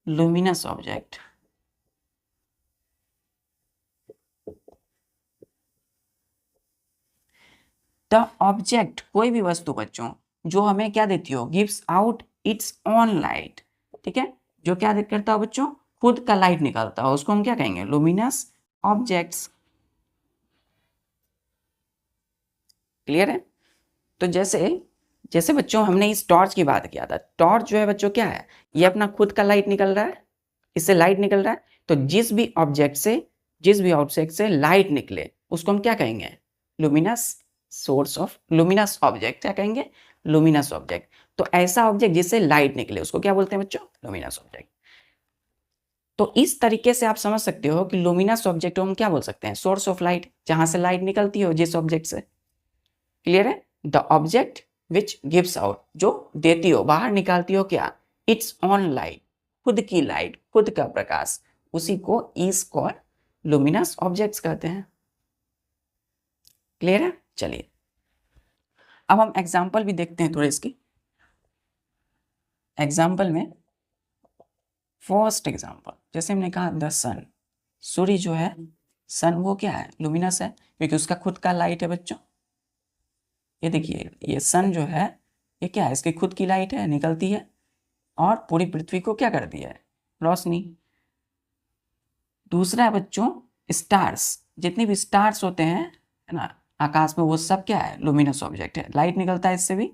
luminous object. The object कोई भी वस्तु बच्चों जो हमें क्या देती हो, gives out it's own light, ठीक है, जो क्या करता हो बच्चों, खुद का लाइट निकलता हो, उसको हम क्या कहेंगे, लुमिनस ऑब्जेक्ट्स। क्लियर है। तो जैसे जैसे बच्चों हमने इस टॉर्च की बात किया था, टॉर्च जो है बच्चों क्या है, ये अपना खुद का लाइट निकल रहा है, इससे लाइट निकल रहा है। तो जिस भी ऑब्जेक्ट से लाइट निकले उसको हम क्या कहेंगे, luminous source of luminous object, क्या कहेंगे, लुमिनस ऑब्जेक्ट। तो ऐसा ऑब्जेक्ट जिससे लाइट निकले उसको क्या बोलते हैं बच्चों, लुमिनस ऑब्जेक्ट। तो इस तरीके से आप समझ सकते हो कि लुमिनस ऑब्जेक्ट हम क्या बोल सकते हैं, सोर्स ऑफ लाइट, जहां से लाइट निकलती हो जिस ऑब्जेक्ट से। क्लियर है। The object which gives out, जो देती हो, बाहर निकालती हो क्या, इट्स ऑन लाइट, खुद की लाइट, खुद का प्रकाश, उसी को इज कॉल्ड लुमिनस ऑब्जेक्ट्स कहते हैं। क्लियर है। चलिए अब हम एग्जाम्पल भी देखते हैं थोड़े इसकी। एग्जाम्पल में फर्स्ट एग्जाम्पल, जैसे हमने कहा द सन, सूर्य जो है, सन वो क्या है, लुमिनस है, क्योंकि उसका खुद का लाइट है बच्चों। ये देखिए ये सन जो है ये क्या है, इसकी खुद की लाइट है, निकलती है और पूरी पृथ्वी को क्या कर दिया है, रोशनी। दूसरा है बच्चों स्टार्स, जितने भी स्टार्स होते हैं है ना आकाश में, वो सब क्या है, लुमिनस ऑब्जेक्ट है, लाइट निकलता है इससे भी।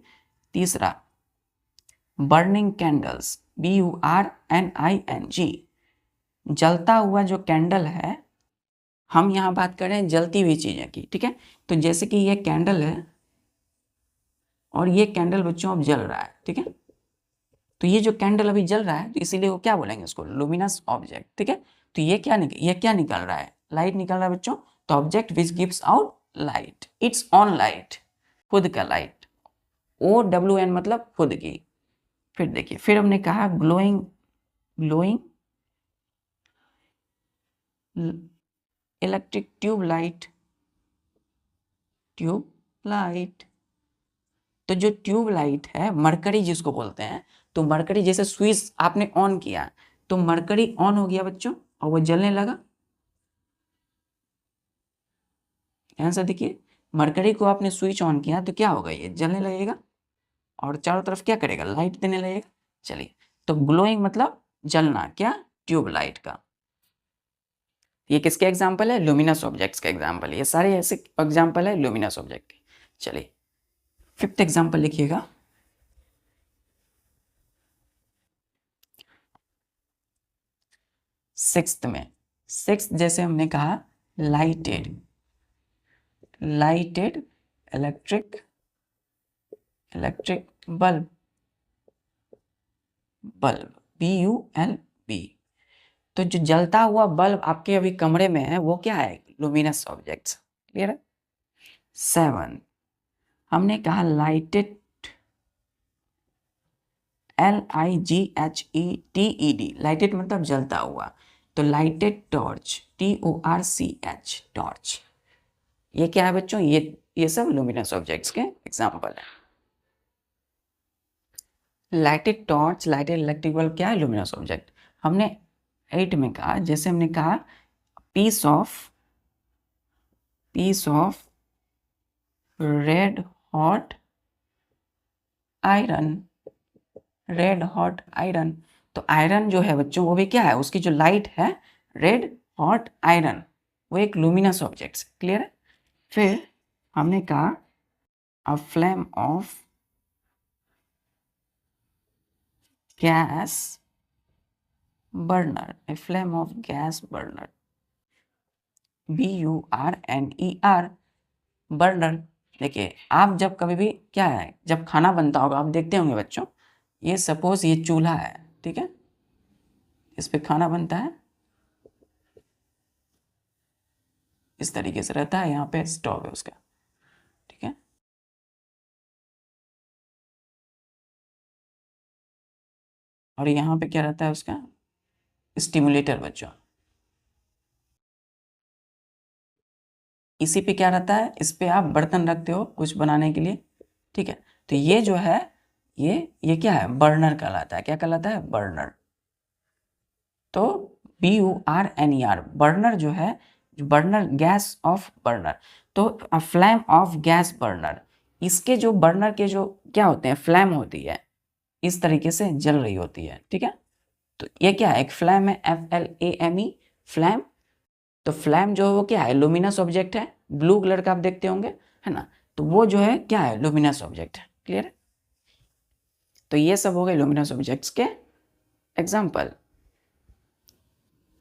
तीसरा बर्निंग कैंडल्स, BURNING, जलता हुआ जो कैंडल है, हम यहाँ बात कर रहे हैं जलती हुई चीजें की, ठीक है। तो जैसे कि ये कैंडल है और ये कैंडल बच्चों अब जल रहा है, ठीक है। तो ये जो कैंडल अभी जल रहा है, तो इसीलिए वो क्या बोलेंगे उसको, लुमिनस ऑब्जेक्ट, ठीक है। तो ये क्या निकल रहा है, लाइट निकल रहा है बच्चों। तो object which gives out light, it's own light, खुद का लाइट, OWN मतलब खुद की। फिर देखिए, फिर हमने कहा ग्लोइंग इलेक्ट्रिक ट्यूब लाइट। तो जो ट्यूब लाइट है, मरकरी जिसको बोलते हैं, तो मरकरी जैसे स्विच आपने ऑन किया तो मरकरी ऑन हो गया बच्चों और वो जलने लगा। ध्यान से देखिए, मरकरी को आपने स्विच ऑन किया तो क्या होगा, ये जलने लगेगा और चारों तरफ क्या करेगा, लाइट देने लगेगा। चलिए, तो ग्लोइंग मतलब जलना, क्या, ट्यूब लाइट का। ये किसके एग्जाम्पल है, लुमिनस ऑब्जेक्ट्स का एग्जाम्पल, ये सारे ऐसे एग्जाम्पल है लुमिनस ऑब्जेक्ट के। चलिए फिफ्थ एग्जाम्पल लिखिएगा। सिक्स्थ जैसे हमने कहा लाइटेड इलेक्ट्रिक बल्ब BULB। तो जो जलता हुआ बल्ब आपके अभी कमरे में है वो क्या है, लुमिनस ऑब्जेक्ट्स। क्लियर है। 7 हमने कहा LIGHTED, लाइटेड मतलब जलता हुआ, तो लाइटेड टॉर्च, TORCH, टॉर्च। ये क्या है बच्चों? ये सब लुमिनस ऑब्जेक्ट्स के एग्जाम्पल है। Lighted torch, lighted electric bulb क्या है? Luminous object. हमने 8 में कहा, जैसे हमने कहा piece of red hot iron, red hot iron. तो आयरन जो है बच्चों वो भी क्या है? उसकी जो लाइट है रेड हॉट आयरन, वो एक लुमिनस ऑब्जेक्ट। क्लियर है? फिर हमने कहा अ flame of gas burner, a flame of gas burner, BURNER, burner. देखिए आप जब कभी भी क्या है, जब खाना बनता होगा आप देखते होंगे बच्चों, ये सपोज ये चूल्हा है, ठीक है, इस पे खाना बनता है, इस तरीके से रहता है, यहाँ पे स्टोव है उसका, ठीक है। और यहाँ पे क्या रहता है उसका? स्टिमुलेटर बच्चों। इसी पे क्या रहता है? इस पे आप बर्तन रखते हो कुछ बनाने के लिए, ठीक है। तो ये जो है ये क्या है? बर्नर कहलाता है। क्या कहलाता है? बर्नर। तो BURNER, बर्नर जो है, बर्नर, गैस ऑफ बर्नर। तो फ्लेम ऑफ गैस बर्नर, इसके जो बर्नर के जो क्या होते हैं, फ्लेम होती है, इस तरीके से जल रही होती है, ठीक है। तो ये क्या है? एक फ्लैम है, FLAME, फ्लैम। तो फ्लैम जो है वो क्या है? लुमिनस ऑब्जेक्ट है, ब्लू कलर का आप देखते होंगे, है ना। तो वो जो है क्या है? लुमिनस ऑब्जेक्ट है। क्लियर है? तो ये सब हो गए लुमिनस ऑब्जेक्ट्स के एग्जाम्पल।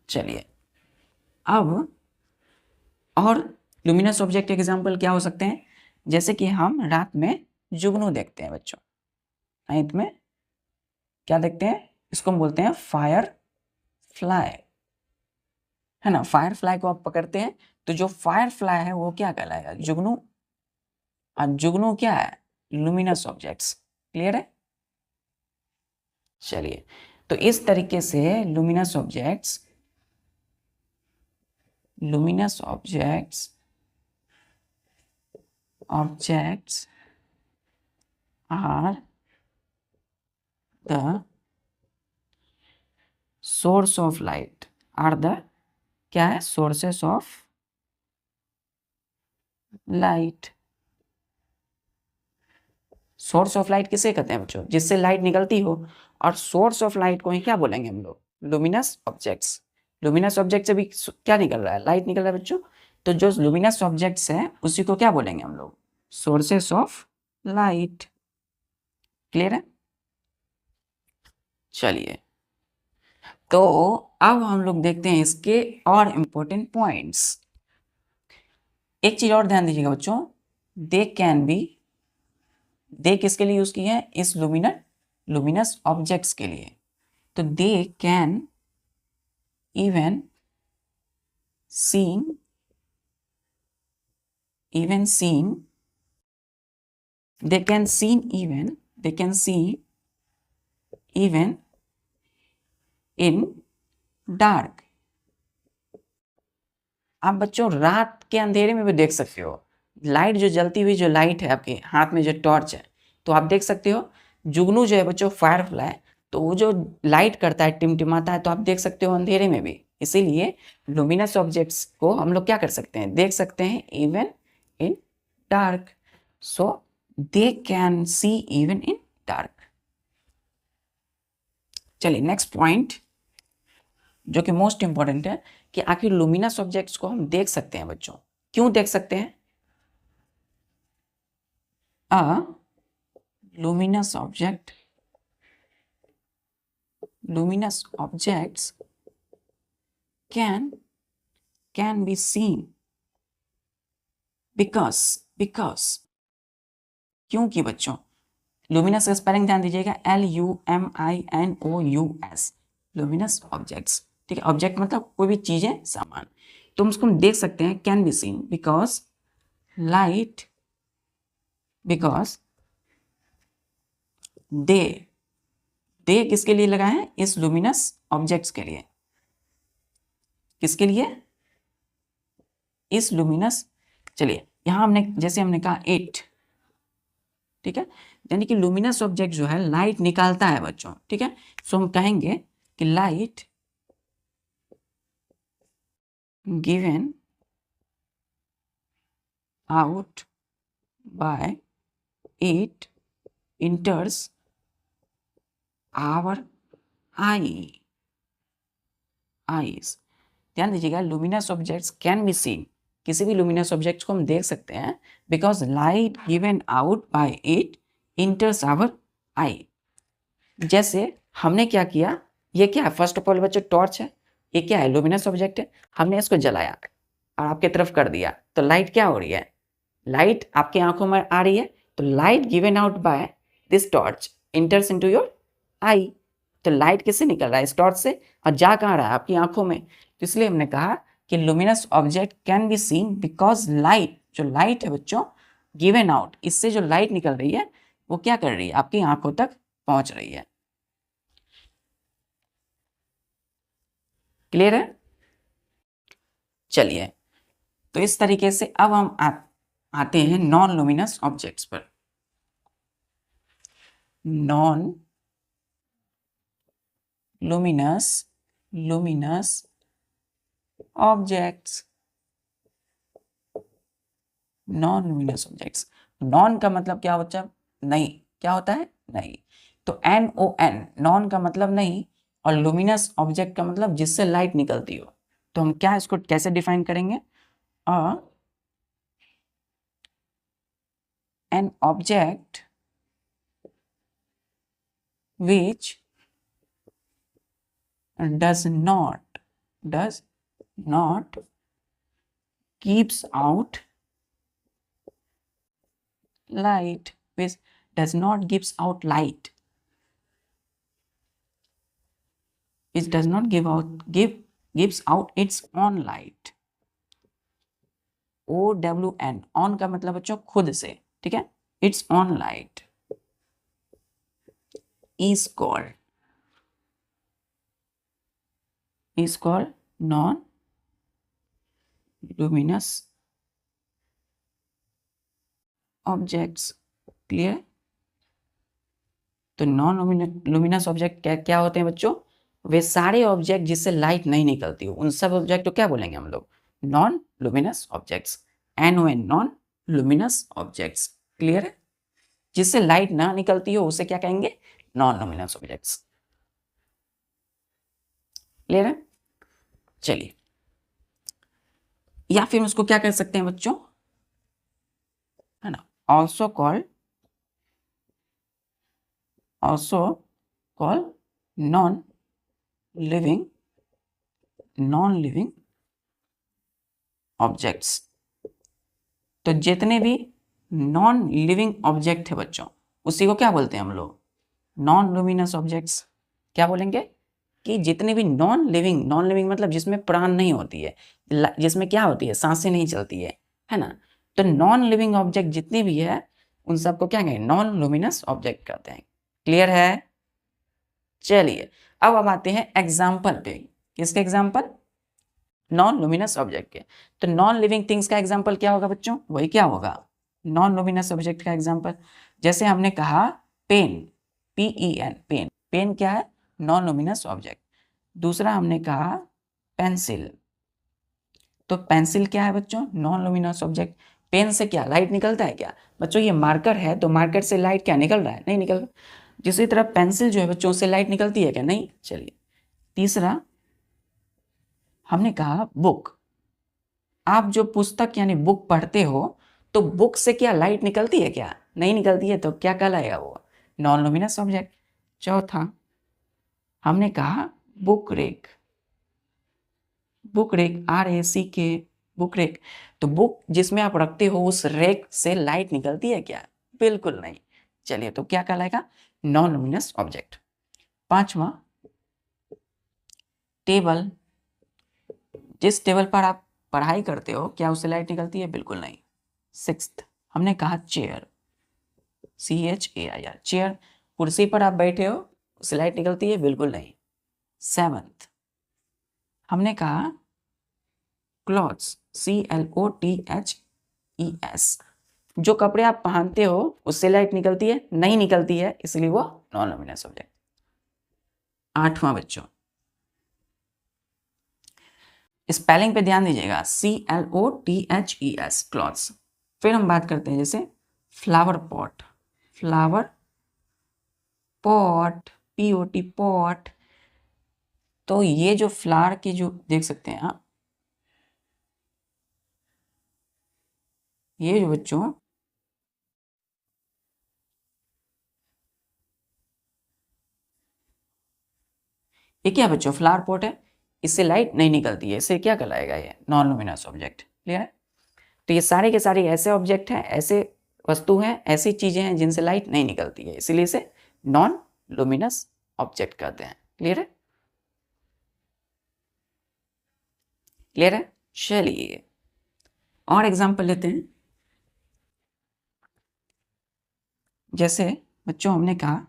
चलिए अब और लुमिनस ऑब्जेक्ट एग्जाम्पल क्या हो सकते हैं? जैसे कि हम रात में जुगनू देखते हैं बच्चों, नाइट में क्या देखते हैं? इसको हम बोलते हैं फायर फ्लाई, है ना। फायर फ्लाई को आप पकड़ते हैं तो जो फायर फ्लाई है वो क्या कहलाएगा? जुगनू। और जुगनू क्या है? Luminous objects. क्लियर है? चलिए, तो इस तरीके से luminous objects are the source of light, are the क्या है? Sources of light. Source of light किसे कहते हैं बच्चों? जिससे लाइट निकलती हो। और सोर्स ऑफ लाइट को ही क्या बोलेंगे हम लोग? Luminous objects. लुमिनस ऑब्जेक्ट से भी क्या निकल रहा है? लाइट निकल रहा है बच्चों। तो जो लुमिनस ऑब्जेक्ट्स हैं उसी को क्या बोलेंगे हम लोग? Sources of light. क्लियर है? चलिए, तो अब हम लोग देखते हैं इसके और इंपॉर्टेंट पॉइंट्स। एक चीज और ध्यान दीजिएगा बच्चों, दे कैन बी, दे किसके लिए यूज की है? इस लुमिनस ऑब्जेक्ट्स के लिए। तो they can even seen they can see even in dark। आप बच्चों रात के अंधेरे में भी देख सकते हो। लाइट जो जलती हुई जो लाइट है आपके हाथ में जो टॉर्च है, तो आप देख सकते हो। जुगनू जो है बच्चों फायर फ्लाई, तो वो जो लाइट करता है, टिमटिमाता है, तो आप देख सकते हो अंधेरे में भी। इसीलिए लुमिनस ऑब्जेक्ट्स को हम लोग क्या कर सकते हैं? देख सकते हैं even in dark. So they can see even in dark. चलिए नेक्स्ट पॉइंट जो कि मोस्ट इंपॉर्टेंट है, कि आखिर लुमिनस ऑब्जेक्ट्स को हम देख सकते हैं बच्चों। क्यों देख सकते हैं? अ luminous objects can be seen because क्योंकि बच्चों लुमिनस का स्पेलिंग ध्यान दीजिएगा, LUMINOUS, लुमिनस ऑब्जेक्ट्स। ठीक है, ऑब्जेक्ट मतलब कोई भी चीजें, सामान। तो हम उसको देख सकते हैं, can be seen because they दे किसके लिए लगाए हैं? इस लुमिनस ऑब्जेक्ट्स के लिए। किसके लिए? इस लुमिनस, चलिए यहां हमने जैसे हमने कहा 8, ठीक है, यानी कि लुमिनस ऑब्जेक्ट जो है लाइट निकालता है बच्चों, ठीक है। सो हम कहेंगे कि light given out by it enters our eyes। ध्यान दीजिएगा, luminous objects can be seen, किसी भी लुमिनस ऑब्जेक्ट को हम देख सकते हैं because light given out by it enters our eye. जैसे हमने क्या किया, ये क्या है? फर्स्ट ऑफ ऑल बच्चों टॉर्च है, ये क्या है? लुमिनस ऑब्जेक्ट है। हमने इसको जलाया और आपके तरफ कर दिया तो लाइट क्या हो रही है? लाइट आपकी आंखों में आ रही है। तो light given out by this torch enters into your eye. तो लाइट किससे निकल रहा है? इस टॉर्च से, और जा कहाँ रहा है? आपकी आंखों में। तो इसलिए हमने कहा कि luminous object can be seen because light, जो लाइट है बच्चों गिवन आउट, इससे जो लाइट निकल रही है वो क्या कर रही है? आपकी आंखों तक पहुंच रही है। क्लियर है? चलिए, तो इस तरीके से अब हम आते हैं नॉन लुमिनस ऑब्जेक्ट्स पर। Non luminous objects. Non luminous objects, non का मतलब क्या होता है? नहीं। क्या होता है? नहीं। तो NON, नॉन का मतलब नहीं, और लुमिनस ऑब्जेक्ट का मतलब जिससे लाइट निकलती हो। तो हम क्या इसको कैसे डिफाइन करेंगे? An object which does not keeps out light, which does not gives out light, which does not gives out its own light। OWN, on का मतलब बच्चों खुद से, ठीक है, its own light is called non luminous objects. Clear? तो non luminous object क्या क्या होते हैं बच्चों? वे सारे ऑब्जेक्ट जिससे लाइट नहीं निकलती हो, उन सब ऑब्जेक्ट को क्या बोलेंगे हम लोग? Non luminous objects. NON, non luminous objects. Clear है? जिससे लाइट ना निकलती हो उसे क्या कहेंगे? Non luminous objects. क्लियर है? चलिए, या फिर उसको क्या कर सकते हैं बच्चों, है ना, also called non living objects. तो जितने भी नॉन लिविंग ऑब्जेक्ट है बच्चों, उसी को क्या बोलते हैं हम लोग? Non luminous objects. क्या बोलेंगे? कि जितने भी नॉन लिविंग मतलब जिसमें प्राण नहीं होती है, जिसमें क्या होती है? सांसें नहीं चलती है ना। तो नॉन लिविंग ऑब्जेक्ट जितने भी है उन सबको क्या कहेंगे? नॉन लुमिनस ऑब्जेक्ट कहते हैं। क्लियर है? चलिए, अब आते हैं एग्जाम्पल पे। किसके एग्जाम्पल? नॉन लुमिनस ऑब्जेक्ट के। तो नॉन लिविंग थिंग्स का एग्जाम्पल क्या होगा बच्चों? वही क्या होगा? नॉन लुमिनस ऑब्जेक्ट का एग्जाम्पल। जैसे हमने कहा पेन, PEN, पेन। पेन क्या है? Non luminous object. दूसरा हमने कहा पेंसिल। तो पेंसिल क्या है बच्चों? Non luminous object. पेन से क्या लाइट निकलता है क्या? बच्चों ये मार्कर है, तो मार्कर से लाइट क्या निकल रहा है? नहीं निकल रहा। दूसरी तरफ पेंसिल जो है बच्चों से लाइट निकलती है क्या? नहीं। चलिए, तीसरा हमने कहा बुक। आप जो पुस्तक यानी बुक पढ़ते हो तो बुक से क्या लाइट निकलती है क्या? नहीं निकलती है। तो क्या कहलाएगा वो? Non luminous object. चौथा हमने कहा book rack. RACK, book rack. तो बुक जिसमें आप रखते हो उस रेक से लाइट निकलती है क्या? बिल्कुल नहीं। चलिए, तो क्या कहलाएगा? Non luminous object. पांचवा टेबल। जिस टेबल पर आप पढ़ाई करते हो क्या उससे लाइट निकलती है? बिल्कुल नहीं। सिक्स्थ हमने कहा चेयर, CHAIR, चेयर। कुर्सी पर आप बैठे हो उससे लाइट निकलती है? बिल्कुल नहीं। 7th हमने कहा क्लॉथ्स, CLOTHES, जो कपड़े आप पहनते हो उससे लाइट निकलती है? नहीं निकलती है, इसलिए वो नॉन लुमिनस ऑब्जेक्ट। 8वां बच्चों, स्पेलिंग पे ध्यान दीजिएगा, CLOTHES, क्लॉथ्स। फिर हम बात करते हैं जैसे flower pot, flower pot, POT, pot. तो ये जो फ्लावर की जो देख सकते हैं आप, ये जो बच्चों ये क्या बच्चों? फ्लावर पॉट है, इससे लाइट नहीं निकलती है, इससे क्या कहलाएगा? ये नॉन लुमिनस ऑब्जेक्ट। क्लियर है? तो ये सारे के सारे ऐसे ऑब्जेक्ट हैं, ऐसे वस्तु हैं, ऐसी चीजें हैं जिनसे लाइट नहीं निकलती है, इसीलिए इसे नॉन लुमिनस ऑब्जेक्ट कहते हैं। क्लियर है? क्लियर है? चलिए और एग्जांपल लेते हैं। जैसे बच्चों हमने कहा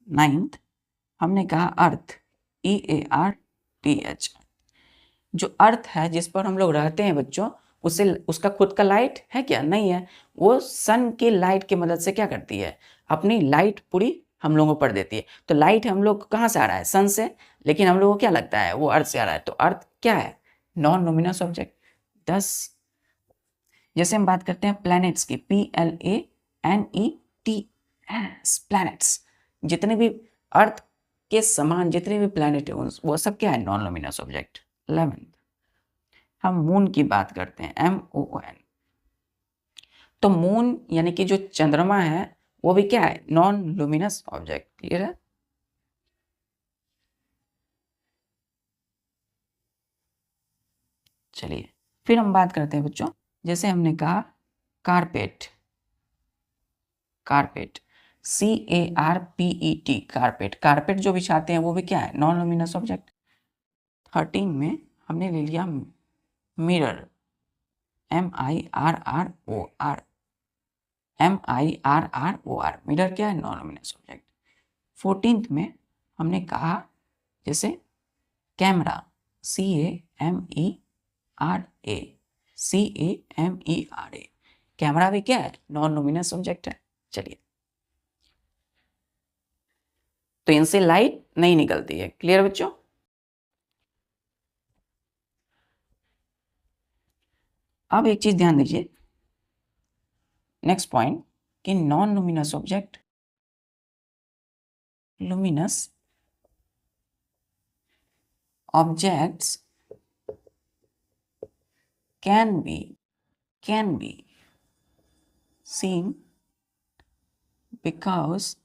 9th हमने कहा अर्थ, EARTH। जो अर्थ है जिस पर हम लोग रहते हैं बच्चों, उसे उसका खुद का लाइट है क्या? नहीं है। वो सन की लाइट की मदद से क्या करती है? अपनी लाइट पूरी हम लोगों पर देती है। तो लाइट हम लोग कहाँ से आ रहा है? सन से, लेकिन हम लोगों को क्या लगता है? वो अर्थ से आ रहा है। तो अर्थ क्या है? Non luminous object. 10 जैसे हम बात करते हैं प्लैनेट्स की, PLANETS, प्लैनेट्स। जितने भी अर्थ के समान जितने भी प्लैनेट है वो सब क्या है? Non luminous object. 11 हम मून की बात करते हैं, MOON। तो मून यानी कि जो चंद्रमा है वो भी क्या है? Non luminous object. क्लियर है? चलिए फिर हम बात करते हैं बच्चों, जैसे हमने कहा carpet, carpet, CARPET, carpet. Carpet जो बिछाते हैं वो भी क्या है? Non luminous object. 13 में हमने ले लिया मिरर, MIRROR, मिरर क्या है? Non luminous object. 14th में हमने कहा जैसे कैमरा, CAMERA, कैमरा भी क्या है? नॉन लुमिनस ऑब्जेक्ट है। चलिए, तो इनसे लाइट नहीं निकलती है। क्लियर बच्चों? अब एक चीज ध्यान दीजिए, नेक्स्ट पॉइंट, कि non luminous object, luminous objects can be seen because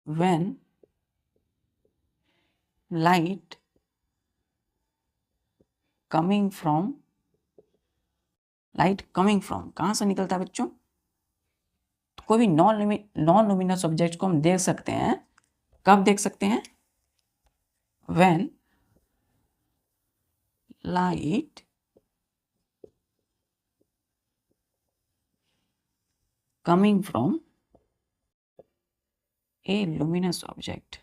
when light coming from कहाँ से निकलता है बच्चों? तो कोई भी नॉन लुमिनस ऑब्जेक्ट को हम देख सकते हैं। कब देख सकते हैं? when light coming from a luminous object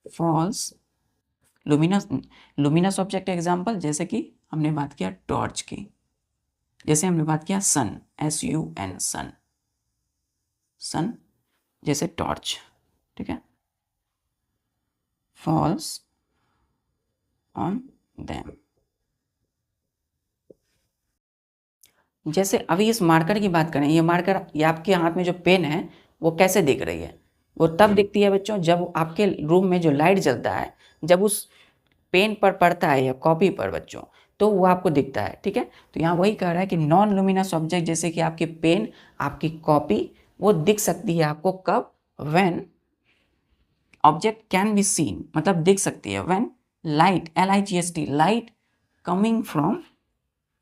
falls, luminous object example जैसे कि हमने बात किया टॉर्च की, जैसे हमने बात किया सन, SUN, सन जैसे टॉर्च। ठीक है? Falls on them. जैसे अभी इस मार्कर की बात करें, ये मार्कर, ये आपके हाथ में जो पेन है वो कैसे दिख रही है? वो तब दिखती है बच्चों जब आपके रूम में जो लाइट जलता है, जब उस पेन पर पड़ता है या कॉपी पर बच्चों, तो वो आपको दिखता है। ठीक है? तो यहाँ वही कह रहा है कि नॉन लुमिनस ऑब्जेक्ट जैसे कि आपकी पेन, आपकी कॉपी, वो दिख सकती है आपको कब? When object can be scene, मतलब दिख सकती है when light, LIGHT, light coming from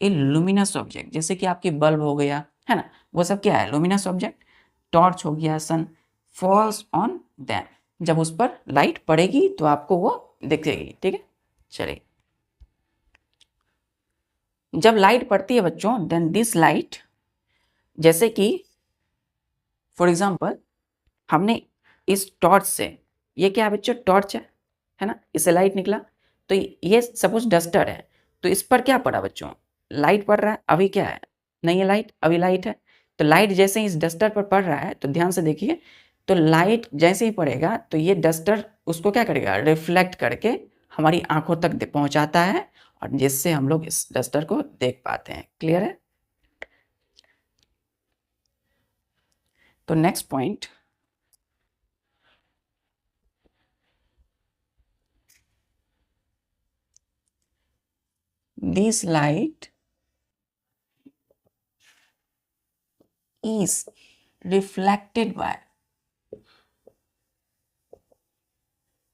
A luminous object, जैसे कि आपकी बल्ब हो गया, है ना, वो सब क्या है? Luminous object. टॉर्च हो गया, सन, फॉल्स ऑन देम, जब उस पर लाइट पड़ेगी तो आपको वो दिखेगी। ठीक है? चलिए, जब लाइट पड़ती है बच्चों, देन दिस लाइट, जैसे कि फॉर एग्जाम्पल हमने इस टॉर्च से, ये क्या है बच्चों, टॉर्च है ना, इससे लाइट निकला, तो ये सपोज डस्टर है, तो इस पर क्या पड़ा बच्चों, लाइट पड़ रहा है। अभी क्या है, नहीं है लाइट, अभी लाइट है। तो लाइट जैसे ही इस डस्टर पर पड़ रहा है, तो ध्यान से देखिए, तो लाइट जैसे ही पड़ेगा तो ये डस्टर उसको क्या करेगा, रिफ्लेक्ट करके हमारी आंखों तक पहुंचाता है, और जिससे हम लोग इस डस्टर को देख पाते हैं। क्लियर है? तो next point, this light is reflected by,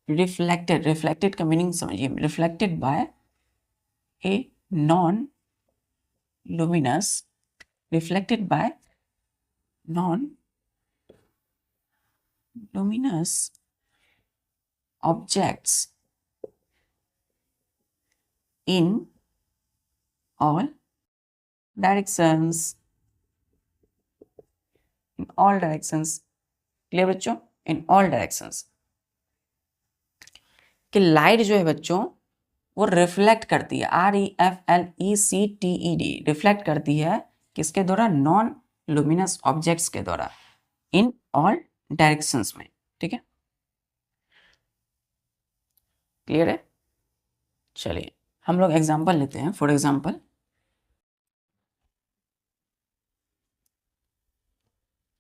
reflected का मीनिंग समझिए, reflected by a non luminous, reflected by non luminous objects in all directions, in all directions। Clear बच्चों? in all directions, कि लाइट जो है बच्चों वो रिफ्लेक्ट करती है, REFLECTED, रिफ्लेक्ट करती है किसके द्वारा, नॉन लुमिनस ऑब्जेक्ट्स के द्वारा, इन ऑल डायरेक्शंस में। ठीक है, क्लियर है? चलिए हम लोग एग्जांपल लेते हैं। फॉर एग्जांपल,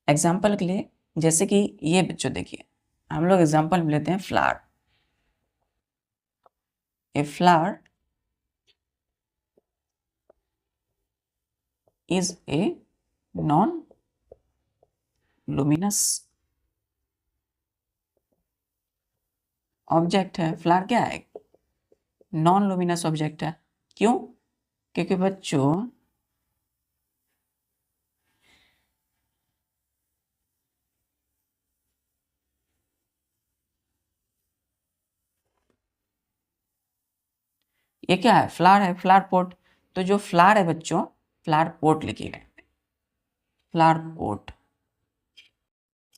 एग्जांपल के लिए जैसे कि ये बच्चों देखिए, हम लोग एग्जांपल लेते हैं flower. A flower is a non luminous object है। फ्लावर क्या है, नॉन लुमिनस ऑब्जेक्ट है। क्यों? क्योंकि बच्चों ये क्या है, फ्लावर है, फ्लावर पोट। तो जो फ्लावर है बच्चों, फ्लावर पोट लिखिएगा, flower pot,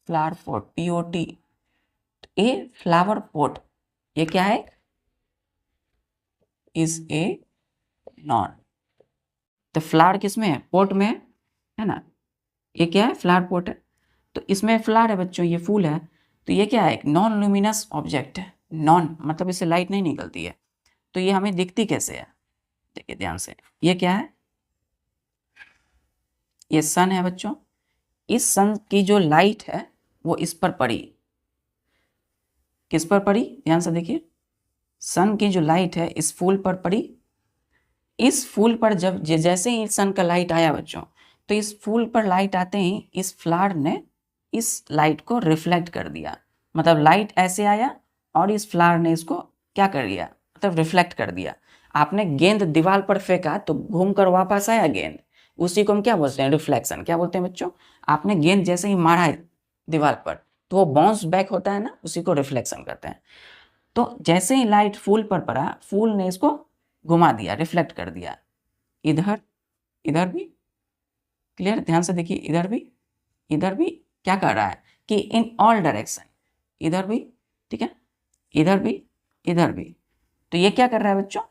flower pot, POT। A flower pot ये क्या है, इज ए नॉन, तो फ्लावर किसमें है, पोट में है ना, ये क्या है, फ्लावर पोट है। तो इसमें फ्लावर है बच्चों, ये फूल है, तो ये क्या है, एक नॉन लुमिनस ऑब्जेक्ट है। नॉन मतलब इससे लाइट नहीं निकलती है, तो ये हमें दिखती कैसे है, देखिए ध्यान से, ये क्या है, ये सन है बच्चों। इस सन की जो लाइट है वो इस पर पड़ी, किस पर पड़ी, ध्यान से देखिए, सन की जो लाइट है इस फूल पर पड़ी। इस फूल पर जब जैसे ही सन का लाइट आया बच्चों, तो इस फूल पर लाइट आते ही इस फ्लावर ने इस लाइट को रिफ्लेक्ट कर दिया, मतलब लाइट ऐसे आया और इस फ्लावर ने इसको क्या कर दिया, मतलब रिफ्लेक्ट कर दिया। आपने गेंद दीवार पर फेंका तो घूमकर वापस आया गेंद, उसी को हम क्या बोलते हैं, रिफ्लेक्शन। क्या बोलते हैं बच्चों, आपने गेंद जैसे ही मारा है दीवार पर तो वो बाउंस बैक होता है ना, उसी को रिफ्लेक्शन कहते हैं। तो जैसे ही लाइट फूल पर पड़ा, फूल ने इसको घुमा दिया, रिफ्लेक्ट कर दिया, इधर इधर भी। क्लियर? ध्यान से देखिए, इधर भी, इधर भी क्या कर रहा है कि इन ऑल डायरेक्शन, इधर भी, ठीक है, इधर भी, इधर भी। तो ये क्या कर रहा है बच्चों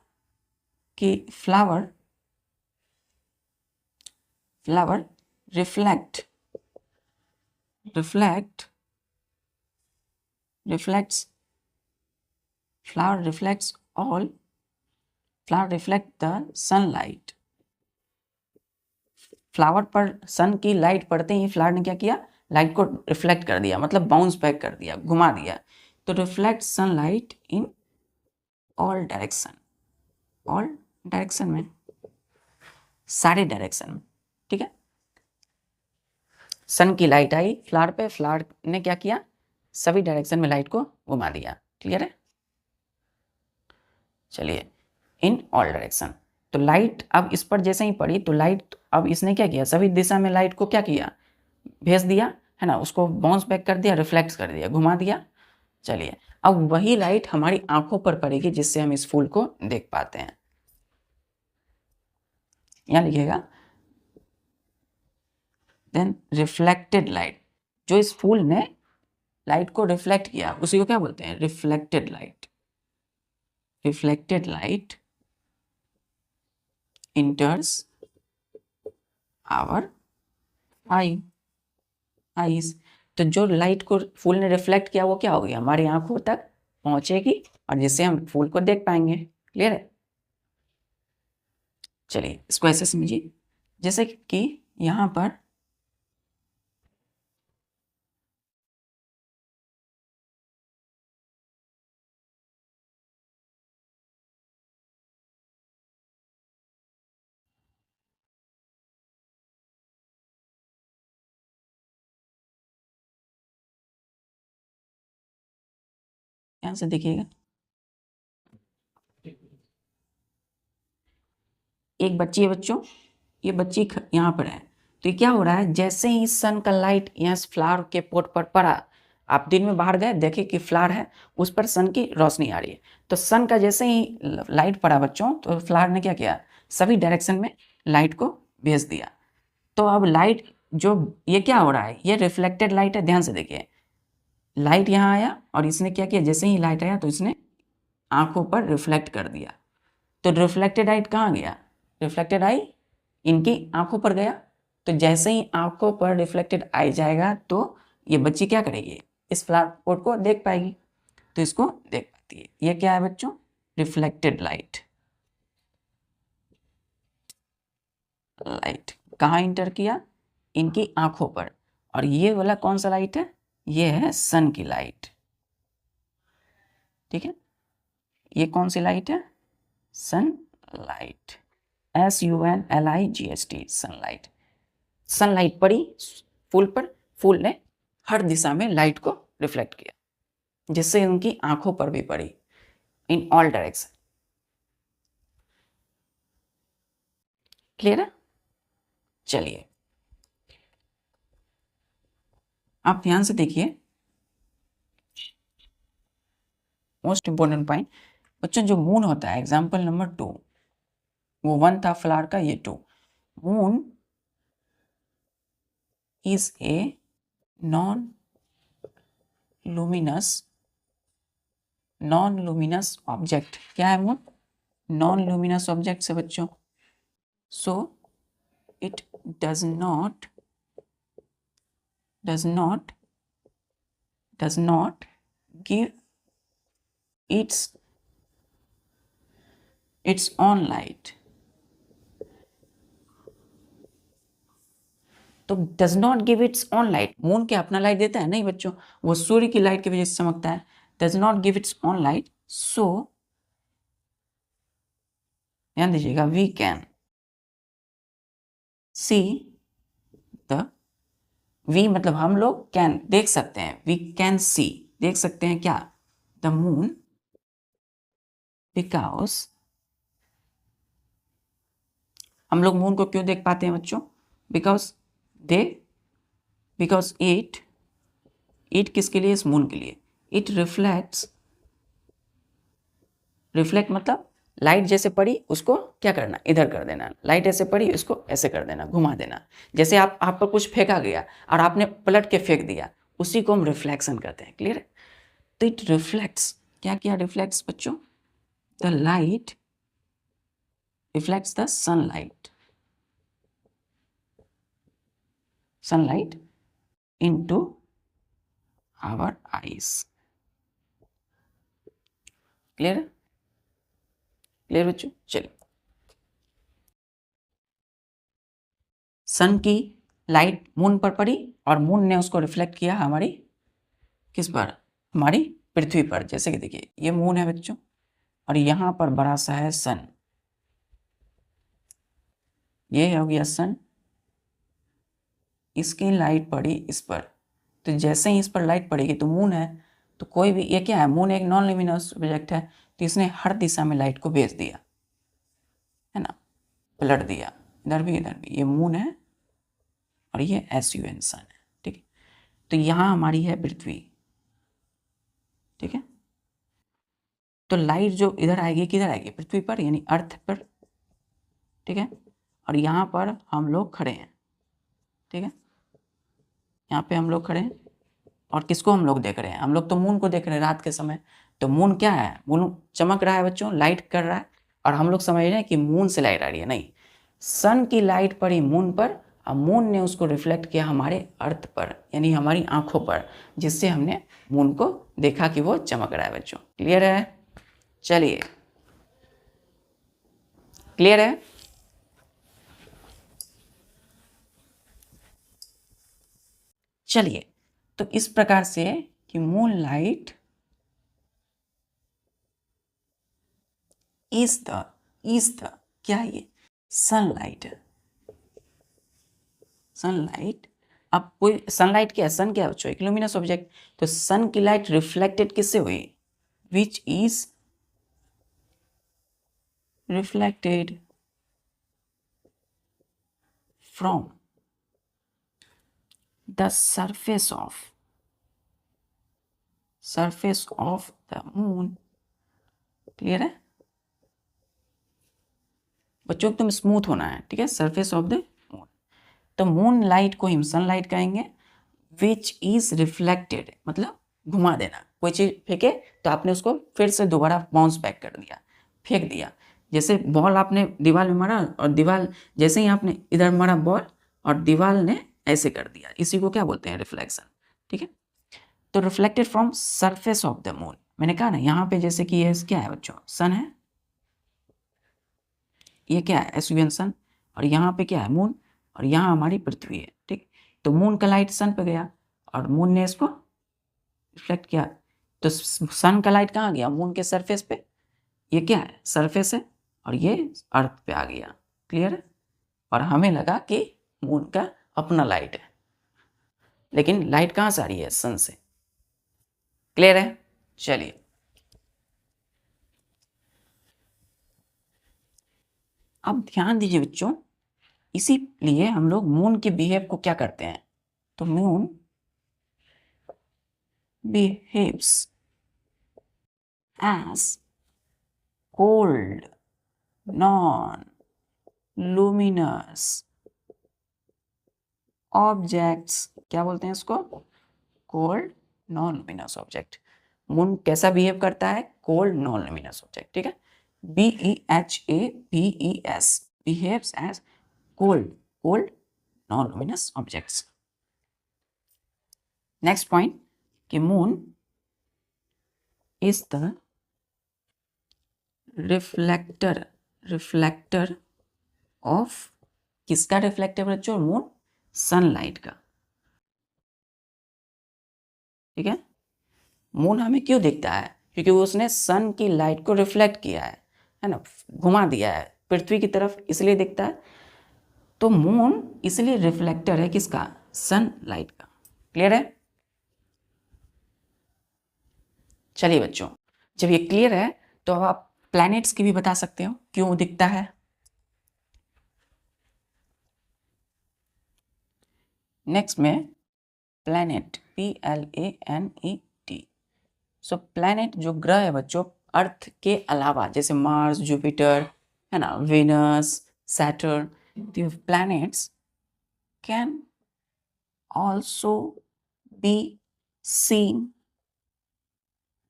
कि flower reflects flower reflects the sunlight। Flower पर सन की लाइट पड़ते ही फ्लावर ने क्या किया, लाइट को रिफ्लेक्ट कर दिया, मतलब बाउंस बैक कर दिया, घुमा दिया। तो reflect sunlight in all direction, all direction में, सारे डायरेक्शन में। ठीक है, सन की लाइट आई फ्लावर पे, फ्लावर ने क्या किया, सभी डायरेक्शन में लाइट को घुमा दिया। क्लियर है? चलिए, इन ऑल डायरेक्शन। तो लाइट अब इस पर जैसे ही पड़ी तो लाइट अब इसने क्या किया, सभी दिशा में लाइट को क्या किया, भेज दिया है ना, उसको बाउंस बैक कर दिया, रिफ्लेक्ट कर दिया, घुमा दिया। चलिए, अब वही लाइट हमारी आंखों पर पड़ेगी जिससे हम इस फूल को देख पाते हैं। यहाँ लिखिएगा, देन रिफ्लेक्टेड लाइट, जो इस फूल ने लाइट को रिफ्लेक्ट किया उसी को क्या बोलते हैं? Reflected light. Reflected light enters our eyes. तो जो लाइट को फूल ने रिफ्लेक्ट किया वो क्या होगी? हमारी आंखों तक पहुंचेगी और जिससे हम फूल को देख पाएंगे। क्लियर है? चलिए इसको ऐसे समझिए, जैसे कि यहाँ पर ध्यान से देखिएगा, एक बच्ची है बच्चों, ये बच्ची यहाँ पर है। तो ये क्या हो रहा है, जैसे ही सन का लाइट यहाँ फ्लावर के पोट पर पड़ा, आप दिन में बाहर गए देखे कि फ्लावर है, उस पर सन की रोशनी आ रही है। तो सन का जैसे ही लाइट पड़ा बच्चों, तो फ्लावर ने क्या किया, सभी डायरेक्शन में लाइट को भेज दिया। तो अब लाइट जो ये क्या हो रहा है, ये रिफ्लेक्टेड लाइट है। ध्यान से देखिए, लाइट यहाँ आया और इसने क्या किया, जैसे ही लाइट आया तो इसने आंखों पर रिफ्लेक्ट कर दिया। तो रिफ्लेक्टेड लाइट कहाँ गया? रिफ्लेक्टेड आई इनकी आंखों पर गया। तो जैसे ही आंखों पर रिफ्लेक्टेड आई जाएगा तो ये बच्ची क्या करेगी, इस फ्लावर पोट को देख पाएगी, तो इसको देख पाती है। ये क्या है बच्चों? Reflected light. लाइट कहाँ इंटर किया? इनकी आंखों पर। और ये वाला कौन सा लाइट है? ये है सन की लाइट। ठीक है, ये कौन सी लाइट है? सनलाइट। SUNLIGHT, sunlight. सनलाइट पड़ी फूल पर, फूल ने हर दिशा में लाइट को रिफ्लेक्ट किया, जिससे उनकी आंखों पर भी पड़ी, इन ऑल डायरेक्शन। क्लियर है? चलिए आप ध्यान से देखिए, मोस्ट इंपोर्टेंट पॉइंट बच्चों, जो मून होता है, एग्जाम्पल नंबर 2, वो 1 था फ्लावर का, ये 2। Moon is a non luminous object. क्या है मून? नॉन लुमिनस ऑब्जेक्ट है बच्चों। So it does not give its own light। तो does not give its own light, moon क्या अपना लाइट देता है? नहीं बच्चों, वो सूर्य की लाइट की वजह से चमकता है। Does not give its own light, so ध्यान दीजिएगा, we can see the, we मतलब हम लोग, कैन देख सकते हैं, वी कैन सी देख सकते हैं क्या? द मून, बिकॉज हम लोग मून को क्यों देख पाते हैं बच्चों? बिकॉज इट किसके लिए? इस मून के लिए। इट रिफ्लेक्ट मतलब लाइट जैसे पड़ी उसको क्या करना, इधर कर देना। लाइट ऐसे पड़ी उसको ऐसे कर देना, घुमा देना। जैसे आप पर कुछ फेंका गया और आपने पलट के फेंक दिया, उसी को हम रिफ्लेक्शन कहते हैं। क्लियर है? तो इट रिफ्लेक्ट्स, क्या किया? रिफ्लेक्ट्स बच्चों, the light reflects the sunlight into our eyes। Clear है? क्लियर बच्चों? चलिए, सन की लाइट मून पर पड़ी और मून ने उसको रिफ्लेक्ट किया हमारी किस पर? हमारी पृथ्वी पर। जैसे कि देखिए, ये मून है बच्चों और यहाँ पर बड़ा सा है सन, ये हो गया सन, इसकी लाइट पड़ी इस पर। तो जैसे ही इस पर लाइट पड़ेगी तो मून है, तो कोई भी, ये क्या है? मून एक नॉन लुमिनस ऑब्जेक्ट है, तो इसने हर दिशा में लाइट को भेज दिया, है ना, पलट दिया, इधर भी इधर भी। ये मून है और ये SUN सन है। ठीक है, तो यहाँ हमारी है पृथ्वी। ठीक है। तो लाइट जो इधर आएगी किधर आएगी, पृथ्वी पर यानी अर्थ पर, ठीक है। और यहाँ पर हम लोग खड़े हैं, ठीक है, यहाँ पे हम लोग खड़े हैं और किसको हम लोग देख रहे हैं, हम लोग तो मून को देख रहे हैं रात के समय। तो मून क्या है, मून चमक रहा है बच्चों, लाइट कर रहा है, और हम लोग समझ रहे हैं कि मून से लाइट आ रही है, नहीं, सन की लाइट पड़ी मून पर और मून ने उसको रिफ्लेक्ट किया हमारे अर्थ पर यानी हमारी आंखों पर, जिससे हमने मून को देखा कि वो चमक रहा है बच्चों। क्लियर है? चलिए, क्लियर है? चलिए, तो इस प्रकार से कि मून लाइट इज द क्या है ये, सनलाइट। सनलाइट, अब कोई सनलाइट क्या है, सन क्या है बच्चों, एक लुमिनस ऑब्जेक्ट। तो सन की लाइट रिफ्लेक्टेड किससे हुई, which is reflected from the surface of the moon. Clear है बच्चों, एकदम स्मूथ होना है, ठीक है, सरफेस ऑफ द मून। तो मून लाइट को हम सनलाइट कहेंगे, विच इज रिफ्लेक्टेड मतलब घुमा देना, कोई चीज़ फेंके तो आपने उसको फिर से दोबारा बाउंस बैक कर दिया, फेंक दिया। जैसे बॉल आपने दीवार में मारा और दीवार जैसे ही आपने इधर मारा बॉल और दीवार ने ऐसे कर दिया, इसी को क्या बोलते हैं, रिफ्लेक्शन, ठीक है। तो reflected from surface of the moon, मैंने कहा ना यहाँ पे जैसे कि ये क्या है बच्चों, सन है, ये क्या है एसयूएन सन, और यहाँ पे क्या है मून, और यहाँ हमारी पृथ्वी है, ठीक। तो मून का लाइट सन पे गया और मून ने इसको रिफ्लेक्ट किया, तो सन का लाइट कहाँ गया, मून के सरफेस पे, ये क्या है सरफेस है, और ये अर्थ पे आ गया। क्लियर है? और हमें लगा कि मून का अपना लाइट है, लेकिन लाइट कहाँ से आ रही है, सन से। क्लियर है? चलिए, अब ध्यान दीजिए बच्चों, इसीलिए हम लोग मून के बिहेव को क्या करते हैं, तो moon behaves as cold non-luminous objects। क्या बोलते हैं इसको, cold non luminous object. Moon कैसा बिहेव करता है, कोल्ड नॉन लुमिनस ऑब्जेक्ट, ठीक है। BEHAVES behaves as cold non luminous objects. Next point कि moon is the reflector of, किसका रिफ्लेक्टर बच्चों, मून सनलाइट का, ठीक है। मून हमें क्यों दिखता है, क्योंकि उसने सन की लाइट को रिफ्लेक्ट किया है ना, घुमा दिया है पृथ्वी की तरफ, इसलिए दिखता है। तो मून इसलिए रिफ्लेक्टर है किसका, सनलाइट का। क्लियर है? चलिए बच्चों, जब ये क्लियर है तो अब आप प्लैनेट्स की भी बता सकते हो क्यों दिखता है। नेक्स्ट में प्लैनेट, PLANET। सो प्लैनेट जो ग्रह है बच्चों, अर्थ के अलावा, जैसे मार्स, जुपिटर है ना, Venus, Saturn, the planets can also be seen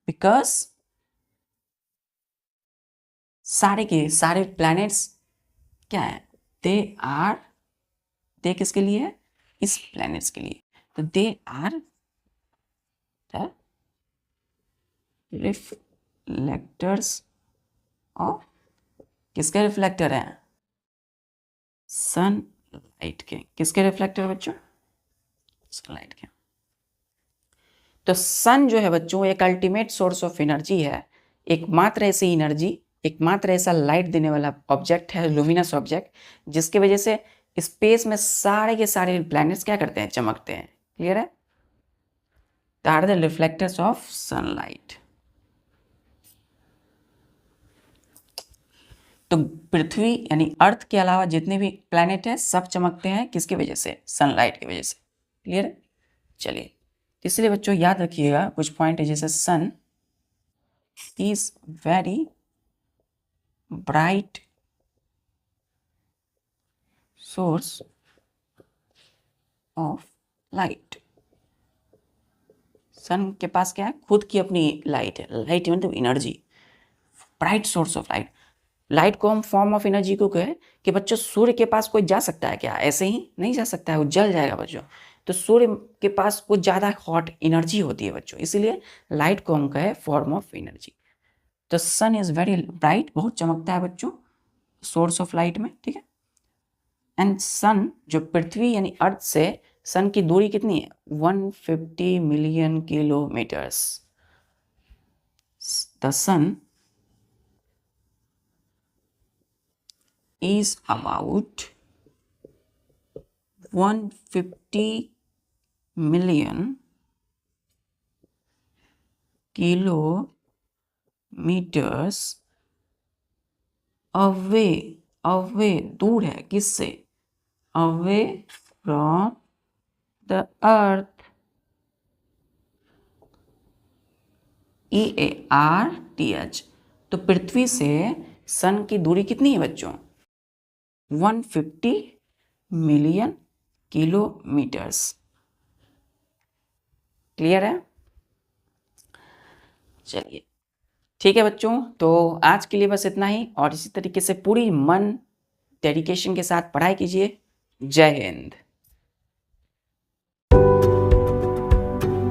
because सारे के सारे प्लैनेट्स क्या है, दे किसके लिए है, इस प्लैनेट्स के लिए। तो they are the reflectors of, किसके रिफ्लेक्टर हैं, सनलाइट के। किसके रिफ्लेक्टर बच्चों, सनलाइट के। तो सन जो है बच्चों एक अल्टीमेट सोर्स ऑफ एनर्जी है, एकमात्र ऐसी एनर्जी, एकमात्र ऐसा लाइट देने वाला ऑब्जेक्ट है, लुमिनस ऑब्जेक्ट, जिसके वजह से स्पेस में सारे के सारे प्लैनेट्स क्या करते हैं, चमकते हैं। क्लियर है? They are the reflectors of sunlight. तो पृथ्वी यानी अर्थ के अलावा जितने भी प्लैनेट है सब चमकते हैं किसकी वजह से, सनलाइट की वजह से। क्लियर है? चलिए, इसलिए बच्चों याद रखिएगा कुछ पॉइंट है, जैसे सन is very bright source of light। सन के पास क्या है, खुद की अपनी लाइट है। लाइट मतलब energy, bright source of light. Light को हम फॉर्म ऑफ एनर्जी को कहे कि बच्चों सूर्य के पास कोई जा सकता है क्या? ऐसे ही नहीं जा सकता है, वो जल जाएगा बच्चों। तो सूर्य के पास कुछ ज़्यादा हॉट एनर्जी होती है बच्चों, इसीलिए लाइट को हम कहे फॉर्म ऑफ एनर्जी। तो सन इज़ वेरी ब्राइट, बहुत चमकता है बच्चों सोर्स ऑफ लाइट में, ठीक है। एंड सन जो पृथ्वी यानी अर्थ से सन की दूरी कितनी है? 150 million kilometres. The sun is about 150 million kilometers away, away दूर है किससे? Away from the earth, EARTH। तो पृथ्वी से सन की दूरी कितनी है बच्चों? 150 मिलियन किलोमीटर्स। क्लियर है? चलिए ठीक है बच्चों, तो आज के लिए बस इतना ही, और इसी तरीके से पूरी मन डेडिकेशन के साथ पढ़ाई कीजिए। जय हिंद।